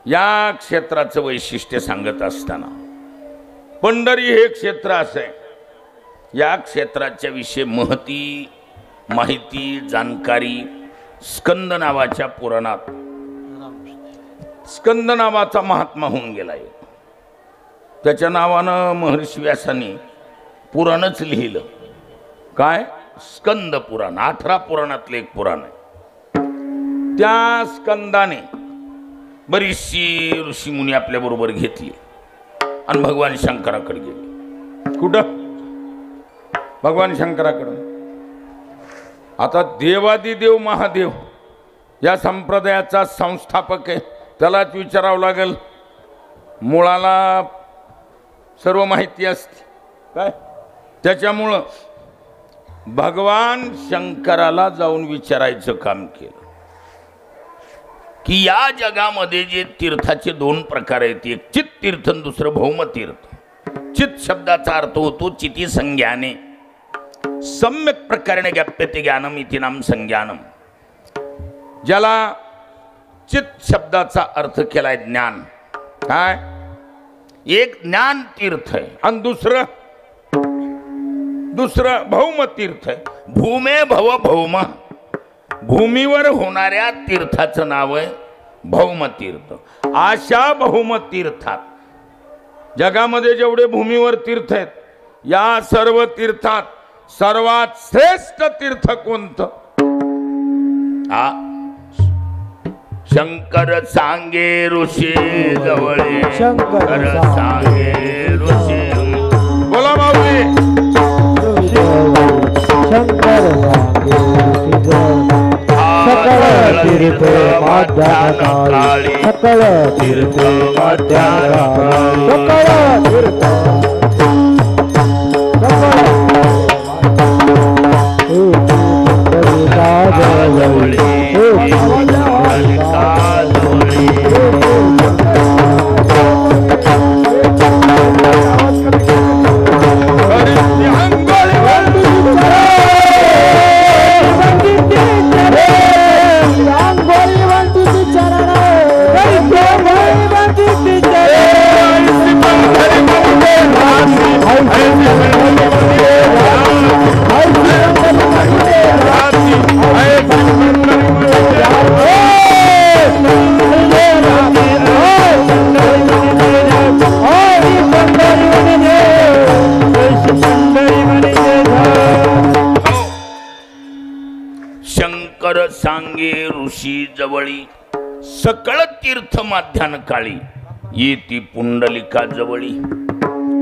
या क्षेत्राचं वैशिष्ट्य सांगत असताना पंढरी हे क्षेत्र असं आहे. या क्षेत्राच्या विषयी माहिती जाणकारी स्कंद नावाच्या पुराणात स्कंद नावाचा महात्मा होऊन गेलाय. त्याच्या नावानं महर्षी व्यासांनी पुराणच लिहिलं. काय? स्कंद पुराण 18 पुराणातलं एक पुराण आहे. त्या स्कंदाने बरीचशी ऋषीमुनी आपल्या बरोबर घेतली आणि भगवान शंकराकडे गेले. कुठं? भगवान शंकराकडं. आता देवादिदेव महादेव या संप्रदायाचा संस्थापक आहे, त्यालाच विचारावं लागेल. मुळाला सर्व माहिती असते काय. त्याच्यामुळं भगवान शंकराला जाऊन विचारायचं काम केलं की या जगामध्ये जे तीर्थाचे 2 प्रकार आहेत, एक चित तीर्थ आणि दुसरं भौम तीर्थ. चित शब्दाचा अर्थ होतो चिती संज्ञाने सम्यक प्रकारेण ज्ञाप्यते ज्ञानम इति नाम संज्ञानम. ज्याला चित शब्दाचा अर्थ केलाय ज्ञान. काय? एक ज्ञान तीर्थ आहे आणि दुसरं भौम तीर्थ आहे. भूमे भव भौम, भूमीवर होणाऱ्या तीर्थाचं नाव आहे भौम तीर्थ. अशा भौम तीर्थात जगामध्ये जेवढे भूमीवर तीर्थ आहेत या सर्व तीर्थात सर्वात श्रेष्ठ तीर्थ कोणतं? हा शंकर सांगे ऋषी जवळे, शंकर सांगे ऋषी. बोला माऊली. शंकर सकळ तीर्थ माध्यान काळी, सकळ तीर्थ माध्यान काळी, सकळ तीर्थ शंकर सांगे ऋषी जवळी, सकळ तीर्थ माध्यान काळी, येती पुंडलिका जवळी,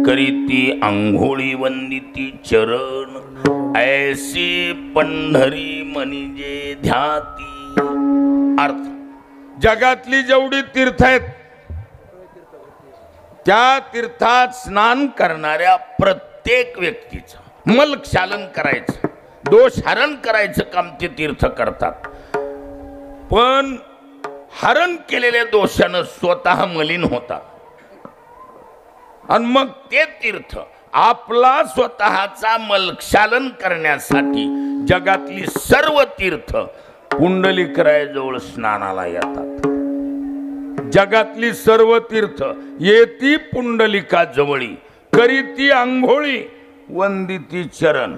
करीती आंघोळी वंदिती चरण, ऐसी पंढरी म्हणजे ध्याती. अर्थ जगातली जेवढी तीर्थ आहेत त्या तीर्थात स्नान करणाऱ्या प्रत्येक व्यक्तीचं मलक्षालन करायचं, दोष हरण करायचं काम ते तीर्थ करतात. पण हरण केलेल्या दोषानं स्वतः मलिन होतात आणि मग ते तीर्थ आपला स्वतःचा मलक्षालन करण्यासाठी जगातली सर्व तीर्थ पुंडलिकरायाजवळ स्नानाला येतात. जगातली सर्व तीर्थ येती पुंडलिका जवळी, करीती आंघोळी वंदिती चरण,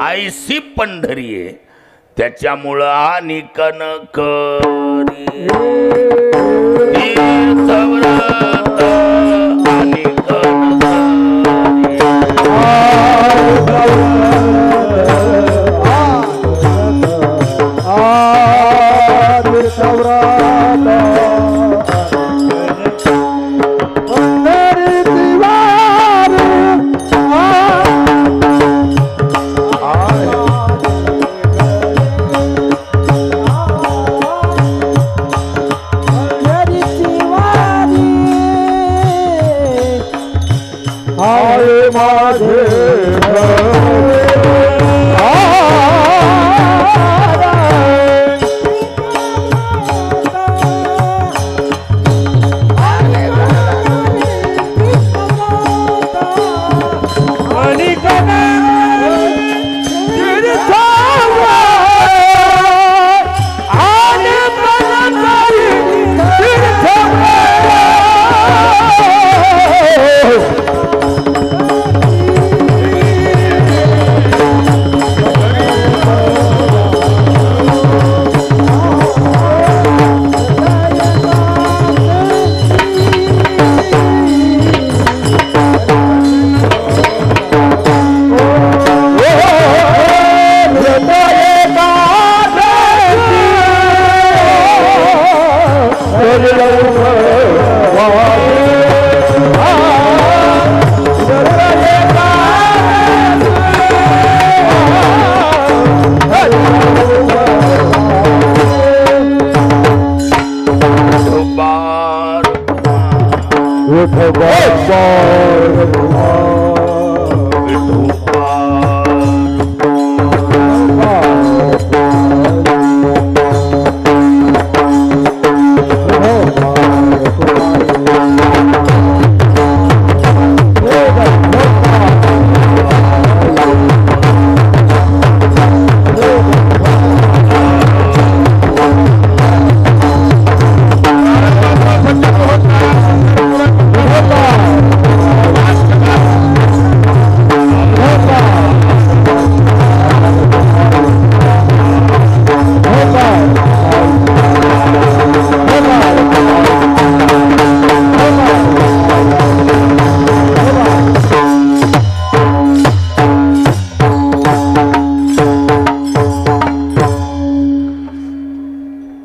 आयसी पंढरी आहे. त्याच्यामुळं आनिकन करी तीर्थव्रत आनिकन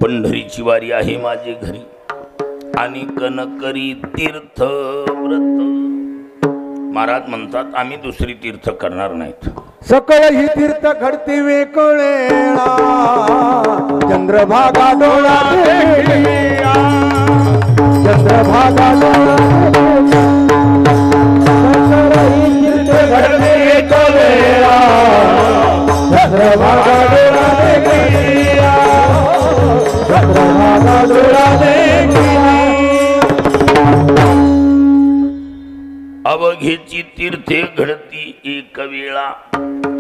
पंढरीची वारी आहे माझे घरी आणि कनकरी तीर्थ व्रत. महाराज म्हणतात आम्ही दुसरी तीर्थ करणार नाहीत. सकळ ही तीर्थ घडती वेकळेला चंद्रभागा डोळा देखिलिया. चंद्रभागा डोळा सकळ ही तीर्थ घडती वेकळेला चंद्रभागा डोळा देखिलिया. चंद्रभागा डोळा देखिलिया. अवघेची तीर्थे घडती एक वेळा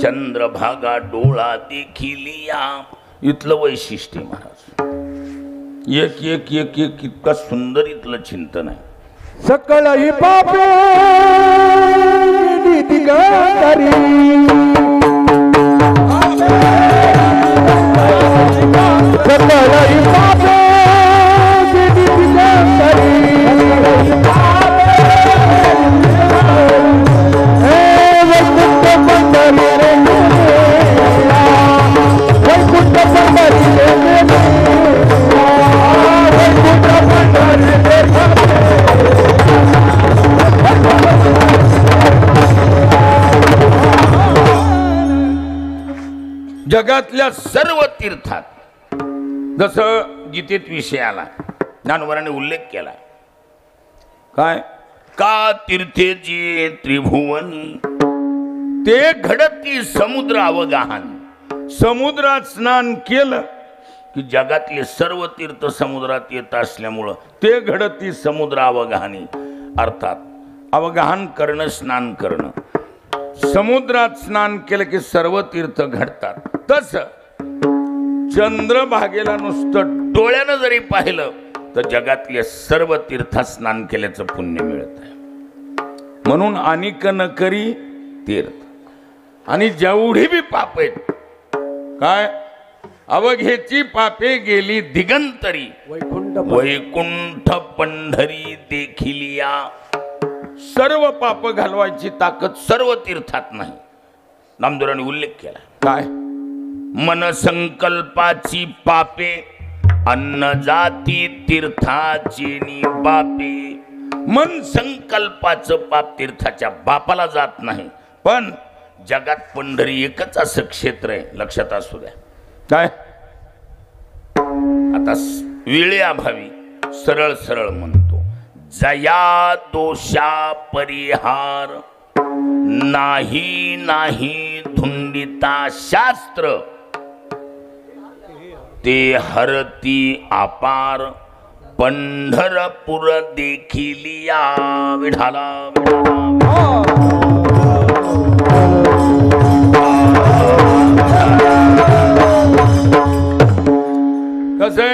चंद्रभागा डोळा देखिलिया. इथलं वैशिष्ट्य महाराज एक एक एक एक इतका सुंदर इथलं चिंतन आहे. सकळ ही पापे दिगंतरी सकळ ही पापे दिगंतरी वैकुंठ पंढरी रे वैकुंठ पंढरी रे वैकुंठ पंढरी रे. जगातल्या सर्व तीर्थात जसं गीतेत विषय आला ज्ञानोबाराने उल्लेख केला काय का तीर्थेची त्रिभुवनी ते घडती समुद्र अवगाहन. समुद्रात स्नान केलं की जगातले सर्व तीर्थ समुद्रात येत असल्यामुळं ते घडती समुद्र अवगाहनी अर्थात अवगाहन करणं स्नान करणं. समुद्रात स्नान केलं की सर्व तीर्थ घडतात. तस चंद्रभागेला नुसतं डोळ्यानं जरी पाहिलं तर जगातले सर्व तीर्थात स्नान केल्याचं पुण्य मिळत आहे. म्हणून अनिक न करी तीर्थ आणि जेवढी बी पाप आहेत काय अवघेची पापे गेली दिगंतरी वैकुंठ वैकुंठ पंढरी देखिलिया. सर्व पाप घालवायची ताकद सर्व तीर्थात नाही. नामदेवाने उल्लेख केला काय मन संकल्पाची पापे अन्न जाती तीर्थाची बापे. मन संकल्पाचं पाप तीर्थाच्या बापाला जात नाही. पण जगात पंढरी एकच असं क्षेत्र आहे लक्षात असू द्या काय आता वेळेअभावी सरळ सरळ म्हणतो जया दोषा परिहार नाही नाही धुंडिता शास्त्र ते हरती अपार पंढरपूर देखिलिया. विठाला कसं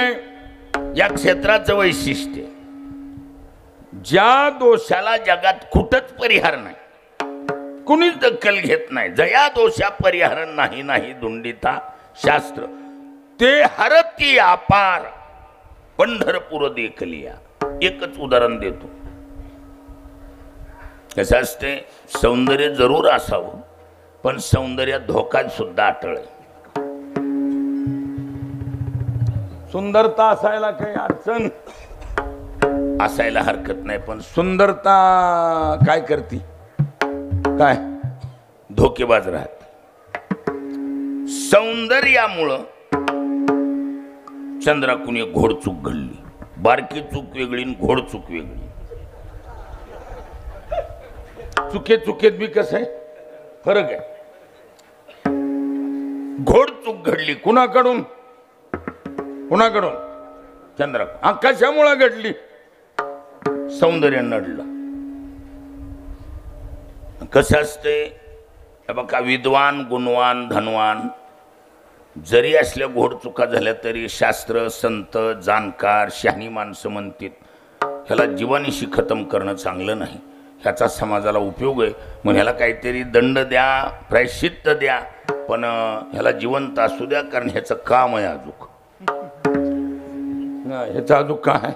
या क्षेत्राचं वैशिष्ट्य ज्या दोषाला जगात कुठंच परिहार नाही. कुणीच दखल घेत नाही. जया दोषा परिहार नाही नाही धुंडिता शास्त्र ते हरती अपार पंढरपूर देखलिया. एकच उदाहरण देतो. कसं असते सौंदर्य जरूर असावं पण सौंदर्यात धोका सुद्धा अटळ आहे. सुंदरता असायला काही अडचण असायला हरकत नाही पण सुंदरता काय करते काय धोकेबाज राहत. सौंदर्यामुळं चंद्राकून एक घोडचूक घडली. बारकी चूक वेगळी घोडचूक वेगळी. चुकेत बी कसं आहे फरक आहे. घोड चूक घडली कुणाकडून चंद्र कशामुळे घडली? सौंदर्य नडलं. कसं असते बघा, विद्वान गुणवान धनवान जरी असल्या घोड चुका झाल्या तरी शास्त्र संत जाणकार शहाणी माणसं म्हणतात ह्याला जीवानिशी खतम करणं चांगलं नाही, ह्याचा समाजाला उपयोग आहे, म्हणून ह्याला काहीतरी दंड द्या, प्रायश्चित्त द्या, पण ह्याला जिवंत असू द्या, कारण ह्याचं काम आहे अजूक. ह्याचं अजूक काय आहे?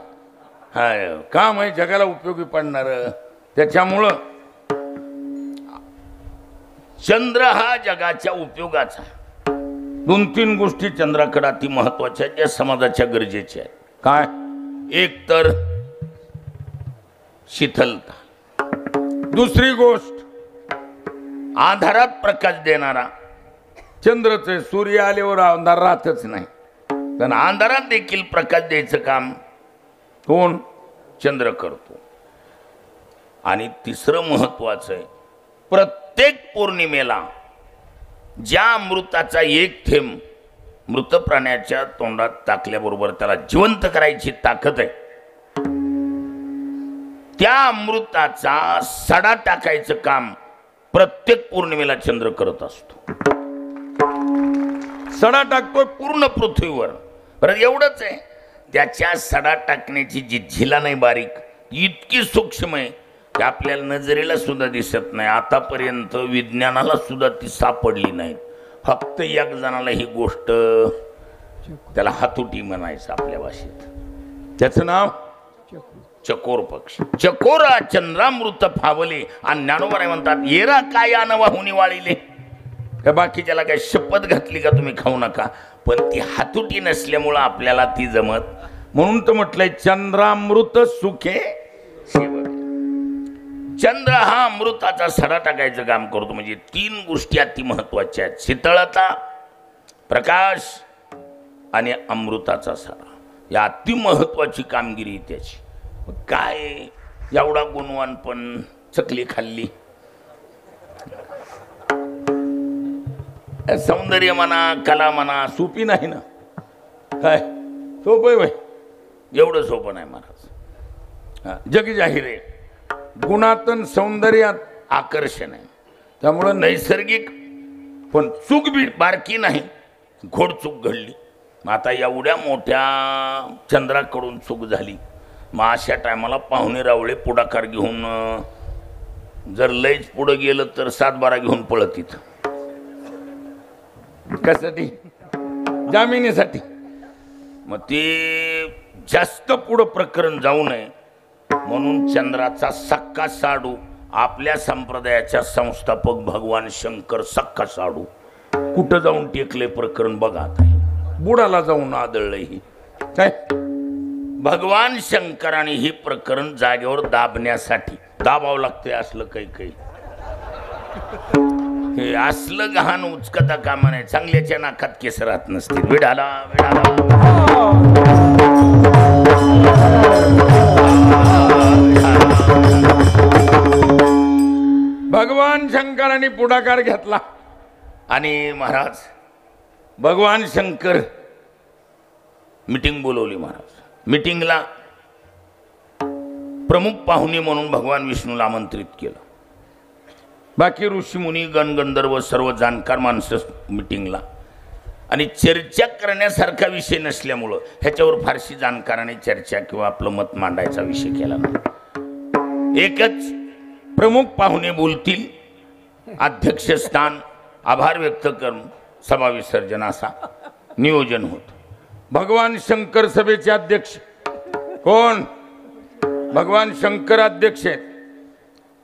हाय काम आहे जगाला उपयोगी पडणार. त्याच्यामुळं चंद्र हा जगाच्या उपयोगाचा. 2-3 गोष्टी चंद्राकडे अति महत्वाच्या ज्या समाजाच्या गरजेच्या आहेत. काय? एक तर शीतलता, दुसरी गोष्ट आधारात प्रकाश देणारा चंद्रच आहे. सूर्य आल्यावर अंधार राहतच नाही, पण अंधारात देखील प्रकाश द्यायचं काम कोण? चंद्र करतो. आणि तिसरं महत्वाचं आहे, प्रत्येक पौर्णिमेला ज्या अमृताचा एक थेंब मृत प्राण्याच्या तोंडात टाकल्याबरोबर त्याला जिवंत करायची ताकद आहे, त्या अमृताचा सडा टाकायचं काम प्रत्येक पौर्णिमेला चंद्र करत असतो. सडा टाकतोय पूर्ण पृथ्वीवर. परत एवढंच आहे, त्याच्या सडा टाकण्याची जी झिला नाही बारीक, इतकी सूक्ष्म आहे की आपल्याला नजरेला सुद्धा दिसत नाही. आतापर्यंत विज्ञानाला सुद्धा ती सापडली नाही. फक्त एक जणाला ही गोष्ट, त्याला हातुटी म्हणायचं आपल्या भाषेत, त्याचं नाव चकोर पक्षी. चकोरा चंद्रामृत फावले. आणि ज्ञानोबा म्हणतात येरा काय आन वाहुनी वाळीले. का बाकीच्याला काय शपथ घातली का तुम्ही खाऊ नका, पण ती हातुटी नसल्यामुळं आपल्याला ती जमत. म्हणून तर म्हटलंय चंद्रामृत सुखे शिव. चंद्र हा अमृताचा सडा टाकायचं काम करतो. म्हणजे 3 गोष्टी अति महत्वाच्या आहेत, शीतळता, प्रकाश आणि अमृताचा सडा. या अति महत्वाची कामगिरी त्याची. काय एवढा गुणवान पण चकली खाल्ली. सौंदर्य म्हणा कला म्हणा सोपी नाही ना. काय सोपं आहे? एवढं सोपं नाही महाराज. जग जाहीर आहे, गुणातन सौंदर्यात आकर्षण आहे. त्यामुळं नैसर्गिक पण चूक बी बारकी नाही, घोडचूक घडली. आता एवढ्या मोठ्या चंद्राकडून चूक झाली. मग अशा टायमाला पाहुणे रावळे पुढाकार घेऊन, जर लयच पुढं गेलं तर 7-12 घेऊन पळत तिथं. कशासाठी? जामिनीसाठी. मग ते जास्त पुढं प्रकरण जाऊ नये म्हणून चंद्राचा सक्का साडू, आपल्या संप्रदायाच्या संस्थापक भगवान शंकर सक्का साडू कुठं जाऊन टेकले प्रकरण बघा. आता बुडाला जाऊन आदळलं. ही काय भगवान शंकराने ही प्रकरण जागेवर दाबण्यासाठी दाबावं लागते. असलं काही हे असलं गहाण उचकता कामा नाही. चांगल्याच्या नाकात केस राहत नसते. विडाला भगवान शंकरांनी पुढाकार घेतला आणि महाराज भगवान शंकर मीटिंग बोलवली. महाराज मीटिंगला प्रमुख पाहुणे म्हणून भगवान विष्णूला आमंत्रित केलं. बाकी ऋषीमुनी गणगंधर्व सर्व जाणकार माणसं मीटिंगला. आणि चर्चा करण्यासारखा विषय नसल्यामुळं ह्याच्यावर फारशी जाणकाराने चर्चा किंवा आपलं मत मांडायचा विषय केला नाही. एकच प्रमुख पाहुणे बोलतील, अध्यक्षस्थान आभार व्यक्त करून सभा विसर्जन असा नियोजन होतं. भगवान शंकर सभेचे अध्यक्ष कोण? भगवान शंकर अध्यक्ष आहेत.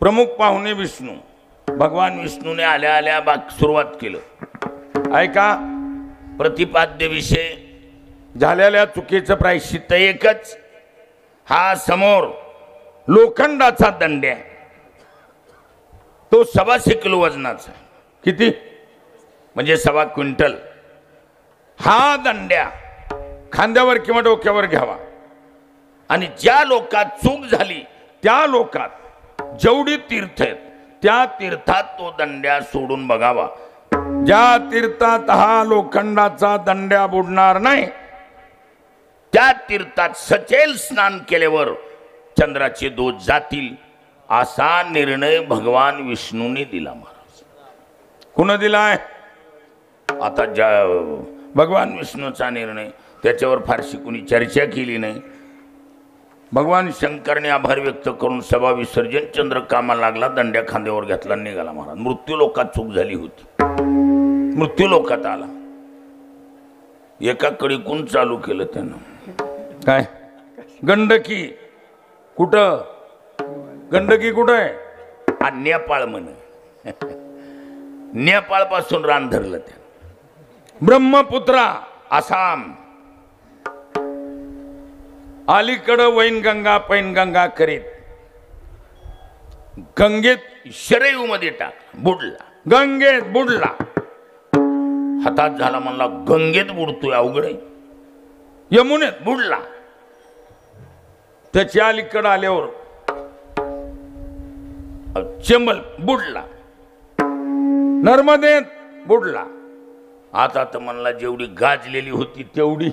प्रमुख पाहुणे विष्णू. भगवान विष्णूने आल्या आल्या सुरुवात केलं. ऐका, प्रतिपाद्य विषय झालेल्या चुकीचं प्रायश्चित्त एकच. हा समोर लोखंडाचा दंड्या, तो 125 किलो वजनाचा. किती? म्हणजे 1.25 क्विंटल. हा दंड्या खांद्यावर किंवा डोक्यावर घ्यावा आणि ज्या लोकात चूक झाली त्या लोकात जेवढी तीर्थ आहेत त्या तीर्थात तो दंड्या सोडून बघावा. ज्या तीर्थात हा लोखंडाचा दंड्या बुडणार नाही त्या तीर्थात सचेल स्नान केल्यावर चंद्राचे दोष जातील असा निर्णय भगवान विष्णूने दिला महाराज. कुण दिलाय? आता भगवान विष्णूचा निर्णय, त्याच्यावर फारशी कुणी चर्चा केली नाही. भगवान शंकरने आभार व्यक्त करून सभा विसर्जन, चंद्र कामाला लागला, दंड्या खांद्यावर घेतला, निघाला महाराज. मृत्यू लोकात चूक झाली होती, मृत्यू लोकात आला. एका कडीकून चालू केलं त्यानं. काय गंडकी? कुठं गंडकी कुठं आहे? हा नेपाळ म्हणे. नेपाळ पासून रान धरलं त्या. ब्रह्मपुत्रा आसाम, अलीकडं वैनगंगा पैनगंगा करीत गंगेत शरयू मध्ये टाक, बुडला. गंगेत बुडला. हातात झाला म्हणला गंगेत बुडतोय, अवघड आहे. यमुनेत बुडला. त्याच्या अलीकडं आल्यावर चंबल बुडला. नर्मदेत बुडला. आता तर म्हणला जेवढी गाजलेली होती तेवढी.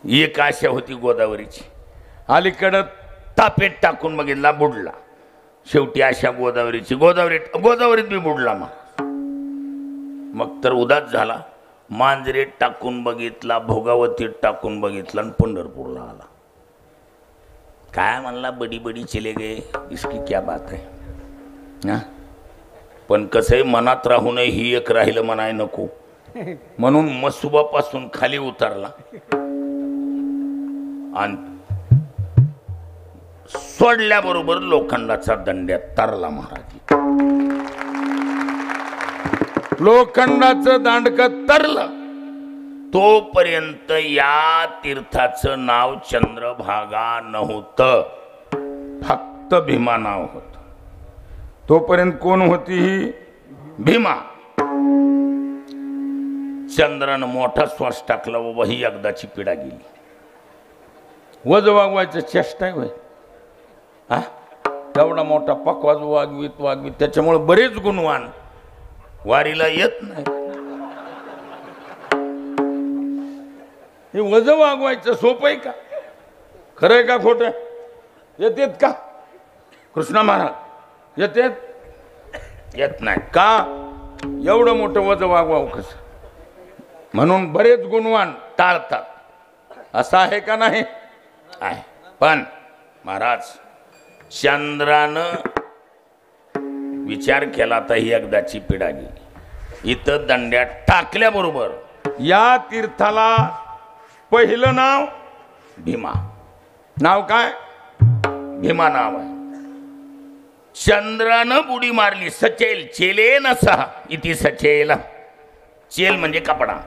एक आशा होती गोदावरीची, अलीकडं तापेत टाकून बघितला, बुडला. शेवटी आशा गोदावरीची, गोदावरीत बी बुडला. मग तर उदास झाला. मांजरेत टाकून बघितला, भोगावतीत टाकून बघितला आणि पंढरपूरला आला. काय म्हणला, बडी बडी चले गे, इसकी क्या बात आहे. पण कसं आहे, मनात राहू नये ही एक राहिलं म्हणाय नको, म्हणून मसुबापासून खाली उतरला आणि सोडल्याबरोबर लोखंडाचा दंड्यात तरला महाराज. लोखंडाचं दांडकं तरलं. तोपर्यंत या तीर्थाचं नाव चंद्रभागा नव्हतं, फक्त भीमा नाव होत. तोपर्यंत कोण होती ही? भीमा. चंद्रानं मोठा श्वास टाकला, बाबा ही एकदाची पिढा गेली. वज वागवायचं चेष्टा आहे. हा एवढा मोठा पकवाज वागवीत त्याच्यामुळे बरेच गुणवान वारीला येत नाही. हे वज वागवायचं सोपं आहे का? खरंय का खोटं? येतेत का कृष्णा महाराज? येतेत? येत नाही. का? एवढं मोठं वज वागवाव कसं? म्हणून बरेच गुणवान टाळतात. असं आहे का नाही? आहे. पण महाराज, चंद्रानं विचार केला तर ही एकदाची पिढा गेली. इथं दंड्यात टाकल्याबरोबर या तीर्थाला पहिलं नाव भीमा. नाव काय? भीमा नाव आहे. चंद्रानं बुडी मारली. सचेल चेले नसा इति सचेल. चेल म्हणजे कपडा.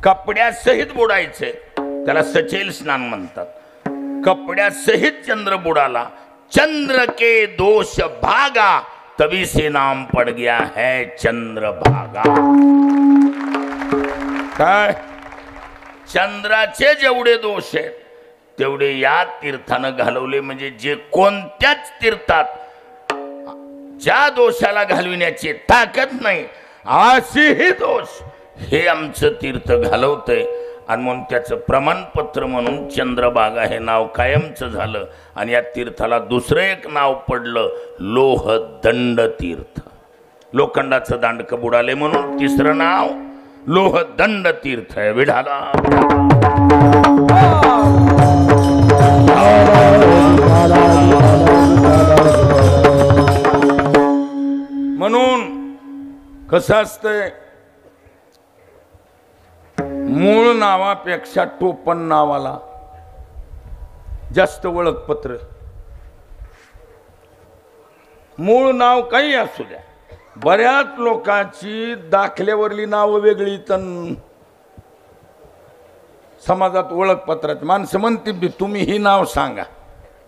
कपड्यासहित बुडायचे त्याला सचेल स्नान म्हणतात. कपड्यासहित चंद्र बुडाला. चंद्र के दोष भागा, तभी से नाम पड़ गया है चंद्रभागा. काय? चंद्राचे जेवढे दोष आहेत तेवढे या तीर्थानं घालवले. म्हणजे जे कोणत्याच तीर्थात ज्या दोषाला घालविण्याची ताकद नाही असेही दोष हे आमचं तीर्थ घालवतंय. आणि म्हणून त्याचं प्रमाणपत्र म्हणून चंद्रभागा हे नाव कायमचं झालं. आणि या तीर्थाला दुसरं एक नाव पडलं, लोहदंड तीर्थ. लोखंडाचं दांडकं बुडाले म्हणून तिसरं नाव लोहदंड तीर्थ आहे. विढाला म्हणून कसं असतंय, मूळ नावापेक्षा टोपण नावाला जास्त ओळखपत्र. मूळ नाव काही असू द्या. बऱ्याच लोकांची दाखल्यावरली नावं वेगळी तर समाजात ओळखपत्राची माणसं म्हणते बी तुम्ही ही नाव सांगा,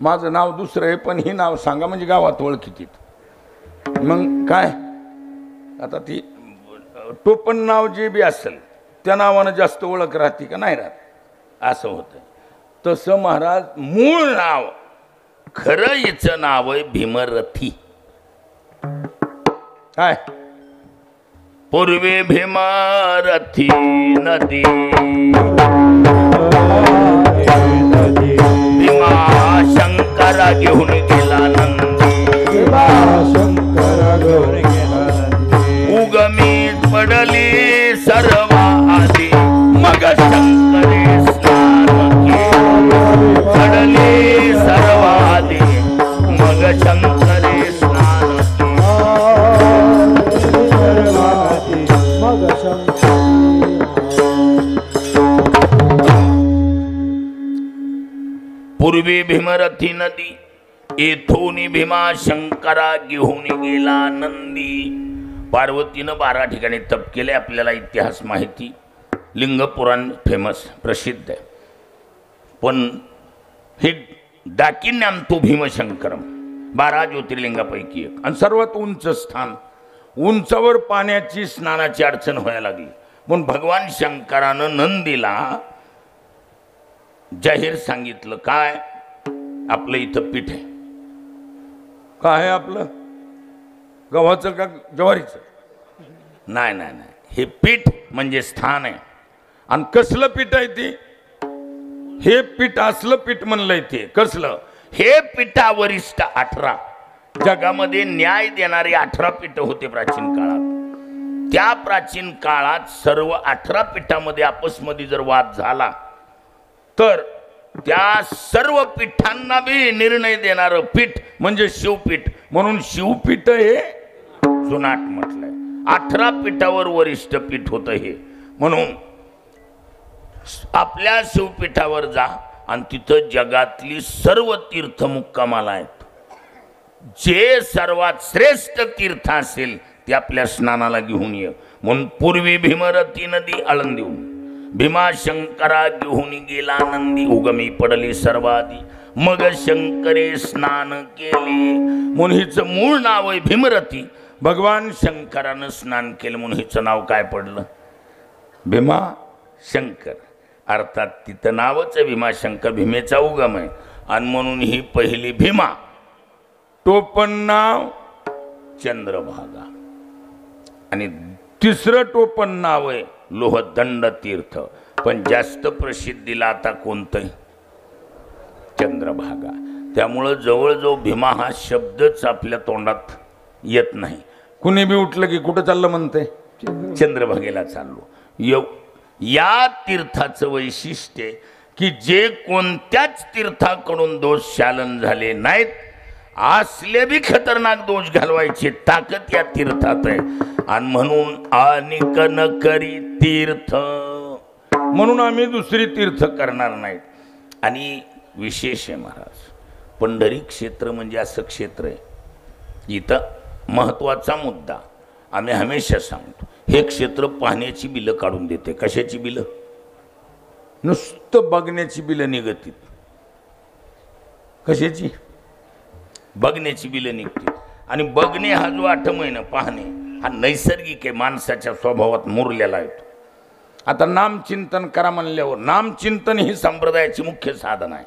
माझं नाव दुसरं आहे पण ही नाव सांगा, म्हणजे गावात ओळखीत. मग काय आता ती टोपण नाव जे बी असेल त्या नावानं जास्त ओळख राहते का नाही राहत? असं होतं. तसं महाराज मूळ नाव खरं हिचं नाव आहे भीमरथी. काय पूर्वे भीमरथी नदी भीमा शंकरा घेऊन गेला नंदी. उगमी पडली सर्व आधी मग शंकरे स्नान केले. पडली सर्व आधी मग शंकरे स्नान पूर्वी भीमरथी नदी येथून भीमा शंकरा घेऊन गेला नंदी. पार्वतीनं 12 ठिकाणी तप केले. आपल्याला इतिहास माहिती, लिंगपुराण फेमस प्रसिद्ध आहे. पण हे दाकिन्याम तो भीमशंकरम 12 ज्योतिर्लिंगापैकी एक आणि सर्वात उंच स्थान. उंचावर पाण्याची स्नानाची अडचण व्हायला लागली म्हणून भगवान शंकरानं नंदीला जाहीर सांगितलं, काय आपलं इथं पीठ आहे. काय आहे आपलं? गव्हाचं का ज्वारीचं? नाही नाही नाही, हे पीठ म्हणजे स्थान आहे. आणि कसलं पीठ आहे ते? हे पीठ असलं पीठ म्हणलंय ते. कसलं? हे पीठावरिष्ठ 18. जगामध्ये न्याय देणारे 18 पीठ होते प्राचीन काळात. त्या प्राचीन काळात सर्व 18 पीठामध्ये आपसमध्ये जर वाद झाला तर त्या सर्व पीठांना बी निर्णय देणारं पीठ म्हणजे शिवपीठ. म्हणून शिवपीठ हे जुनाट म्हटलंय. 18 पीठावर वरिष्ठ पीठ होतं हे. म्हणून आपल्या शिवपीठावर जा आणि तिथं जगातली सर्व तीर्थ मुक्कामाला आहेत. जे सर्वात श्रेष्ठ तीर्थ असेल ते आपल्या स्नानाला घेऊन ये. म्हणून पूर्वी भीमरथी नदी आळंदीहून भीमा शंकरा घेऊन गेला नंदी. उगमी पडली सर्वाधी मग शंकरे स्नान केले. म्हणून हिचं मूळ नाव आहे भीमरथी. भगवान शंकरानं स्नान केलं म्हणून हिचं नाव काय पडलं? भीमा शंकर. अर्थात तिथं नावच आहे भीमाशंकर, भीमेचा उगम आहे. आणि म्हणून ही पहिली भीमा. टोपण नाव चंद्रभागा. आणि तिसरं टोपण नाव आहे लोहदंड तीर्थ. पण जास्त प्रसिद्धीला आता कोणतं? चंद्रभागा. त्यामुळं जवळजवळ भीमा हा शब्दच आपल्या तोंडात येत नाही. कुणी बी उठलं की कुठं चाललं म्हणते? चंद्रभागेला चाललो. या तीर्थाचं वैशिष्ट्य की जे कोणत्याच तीर्थाकडून दोष शालन झाले नाहीत, असले बी खतरनाक दोष घालवायची ताकद या तीर्थात आहे. आणि म्हणून अनिक न करी तीर्थ, म्हणून आम्ही दुसरी तीर्थ करणार नाहीत. आणि विशेष आहे महाराज, पंढरी क्षेत्र म्हणजे असं क्षेत्र आहे. इथं महत्वाचा मुद्दा आम्ही हमेशा सांगतो, हे क्षेत्र पाहण्याची बिलं काढून देते. कशाची बिलं? नुसतं बघण्याची बिलं निघतील. कशाची? बघण्याची बिलं निघतील. आणि बघणे हा जो 8 महिना पाहणे हा नैसर्गिक आहे, माणसाच्या स्वभावात मुरलेला आहे. आता नामचिंतन करा म्हणल्यावर नामचिंतन ही संप्रदायाची मुख्य साधन आहे.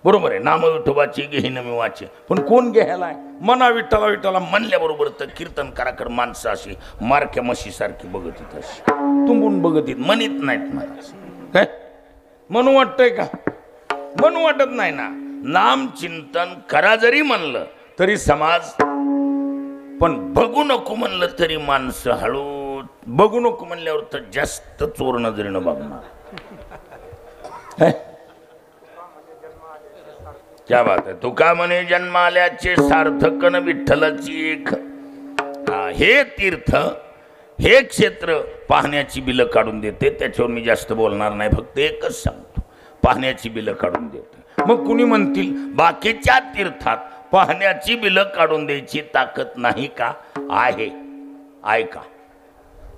बरोबर आहे. नाम विठोबाची घेईन मी वाचे, पण कोण घ्यायला आहे? मना विठ्ठला विठ्ठला म्हणल्याबरोबर तर कीर्तन कराकर माणसं अशी मारक्या म्हशीसारखी बघत येत, अशी तुंबून बघत येत, म्हणत नाहीत महाराज. काय म्हणू वाटतंय का? म्हणू वाटत नाही ना. नामचिंतन करा जरी म्हणलं तरी समाज, पण बघू नको म्हणलं तरी माणसं हळू. बघू नको म्हणल्यावर तर जास्त चोर नजरेनं बघणार. क्या बात आहे. तुका म्हणे जन्माल्याचे सार्थक न विठ्ठलाची एक. हे तीर्थ, हे क्षेत्र पाहण्याची बिलं काढून देते. त्याच्यावर मी जास्त बोलणार नाही, फक्त एकच सांगतो, पाहण्याची बिलं काढून देते. मग कुणी म्हणतील बाकीच्या तीर्थात पाहण्याची बिलं काढून द्यायची ताकद नाही का? आहे. ऐका,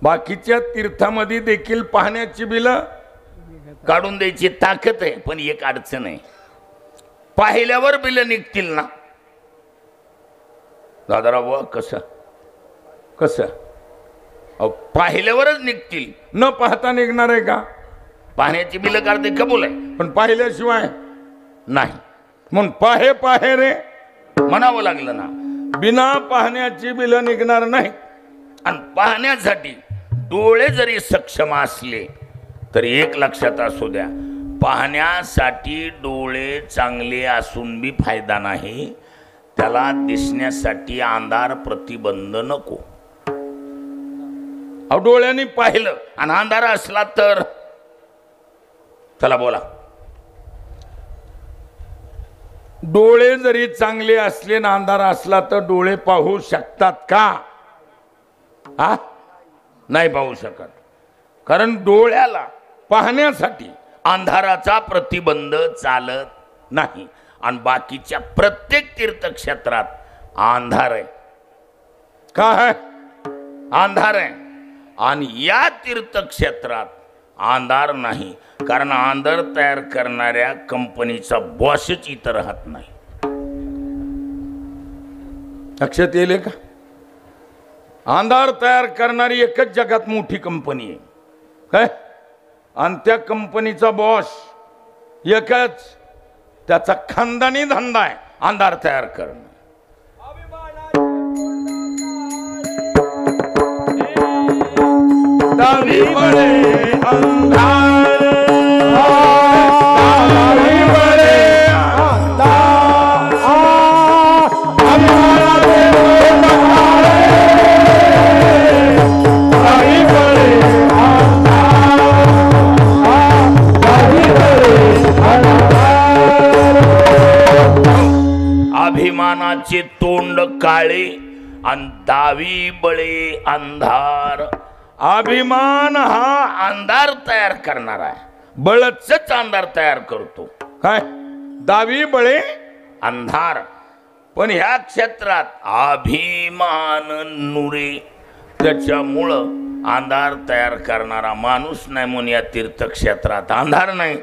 बाकीच्या तीर्थामध्ये देखील पाहण्याची बिलं काढून द्यायची ताकद आहे, पण एक अडचण आहे. पाहिल्यावर बिलं निघतील ना दादाराव? कसं कसं? पाहिल्यावरच निघतील, न पाहता निघणार आहे का? पाहण्याची बिलं काढते कबूल आहे, पण पाहिल्याशिवाय नाही. म्हणून पाहे पाहे रे म्हणावं लागलं ना. बिना पाहण्याची बिलं निघणार नाही. आणि पाहण्यासाठी डोळे जरी सक्षम असले तरी एक लक्षात असू द्या, पाहण्यासाठी डोळे चांगले असून बी फायदा नाही. त्याला दिसण्यासाठी अंधार प्रतिबंध नको. अहो डोळ्यांनी पाहिलं आणि अंधार असला तर चला बोला. डोळे जरी चांगले असले ना अंधार असला तर डोळे पाहू शकतात का? हा नाही पाहू शकत. कारण डोळ्याला पाहण्यासाठी अंधाराचा प्रतिबंध चालत नाही. आणि बाकीच्या प्रत्येक तीर्थक्षेत्रात अंधार आहे. का आहे? अंधार आहे. आणि या तीर्थक्षेत्रात अंधार नाही, कारण अंधार तयार करणाऱ्या कंपनीचा बॉसच इथं राहत नाही. लक्षात येईल का? अंधार तयार करणारी एकच जगात मोठी कंपनी आहे काय, आणि त्या कंपनीचा बॉस एकच. त्याचा खानदानी धंदा आहे अंधार तयार करणं. दावी बळे अंधार, दावी बळे अभिमानाचे तोंड काळे आणि दावी बळे अंधार. अभिमान हा अंधार तयार करणार आहे, बळच अंधार तयार करतो काय, दावी बळे अंधार. पण ह्या क्षेत्रात अभिमान नुरे, त्याच्यामुळं अंधार तयार करणारा माणूस नाही म्हणून या तीर्थक्षेत्रात अंधार नाही.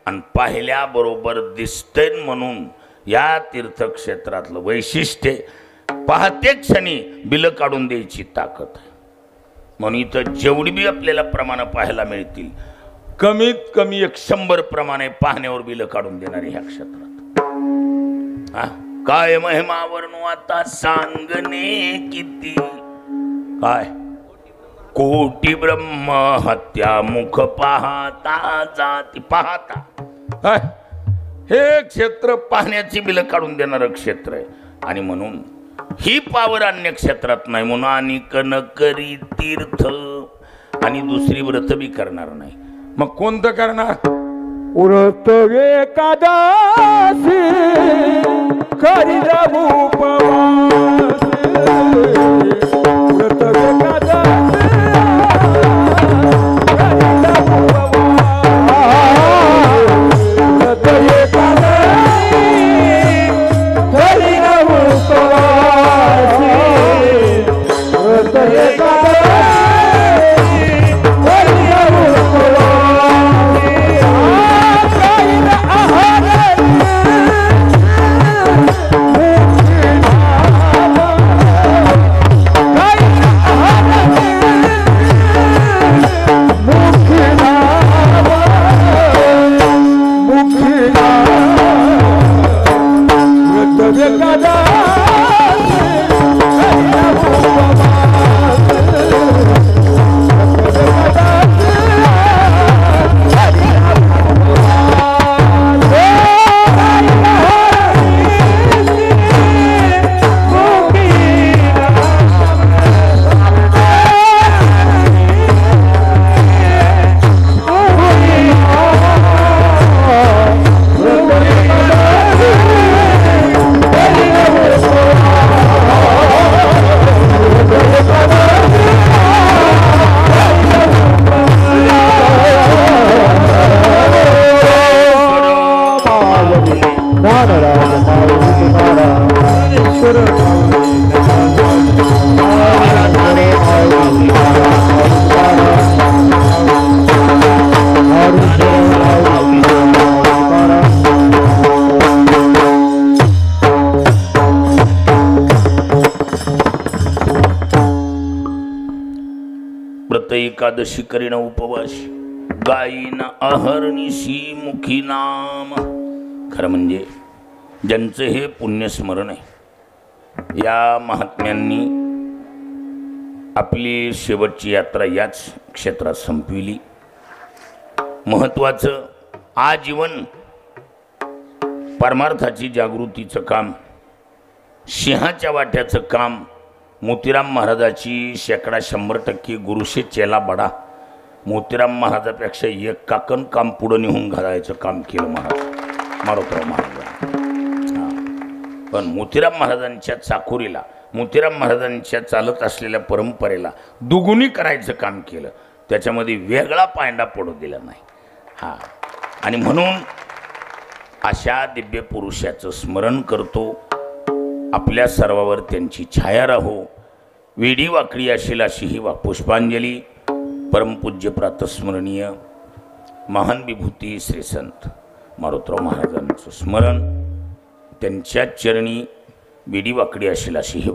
आणि पाहिल्याबरोबर दिसते म्हणून या तीर्थक्षेत्रातलं वैशिष्ट्य पाहते क्षणी बिलं काढून द्यायची ताकद आहे. म्हणून इथं जेवढी बी आपल्याला प्रमाण पाहायला मिळतील, कमीत कमी 100 प्रमाणे पाहण्यावर बिलं काढून देणारे ह्या क्षेत्रात. काय महिमा वर्णू आता सांगणे किती, काय कोटी ब्रह्म हत्या मुख पाहता जाती. पाहता काय हे क्षेत्र पाहण्याची बिलं काढून देणारं क्षेत्र आहे. आणि म्हणून ही पावर अन्य क्षेत्रात नाही. म्हणून आणि कन करी तीर्थ आणि दुसरी व्रत बी करणार नाही. मग कोणतं करणार? उरत एकादशी करी उपवास, उरत एकादशी एकादशी करीन उपवास, गायीन अहर्निशी मुखी नाम. खरं म्हणजे ज्यांचं हे पुण्यस्मरण आहे या महात्म्यांनी आपली शेवटची यात्रा याच क्षेत्रात संपविली. महत्त्वाचं आजीवन परमार्थाची जागृतीचं काम, सिंहाच्या वाट्याचं काम, मोतीराम महाराजाची 100% गुरुशे चेला बडा. मोतीराम महाराजापेक्षा एक काकण काम पुढं निघून घालायचं काम केलं महाराज मारोतराव महाराजांनी. पण मोतीराम महाराजांच्या चाकोरीला, मोतीराम महाराजांच्या चालत असलेल्या परंपरेला दुगुणी करायचं काम केलं. त्याच्यामध्ये वेगळा पायंडा पडू दिला नाही. आणि म्हणून अशा दिव्य पुरुषाचं स्मरण करतो. आपल्या सर्वावर त्यांची छाया राहो. वेडी वाकडी असेल अशी ही पुष्पांजली. परमपूज्य प्रातस्मरणीय महान विभूती श्री संत मारोतराव महाराजांचं स्मरण. त्यांच्या चरणी वेडी वाकडी असेल अशी ही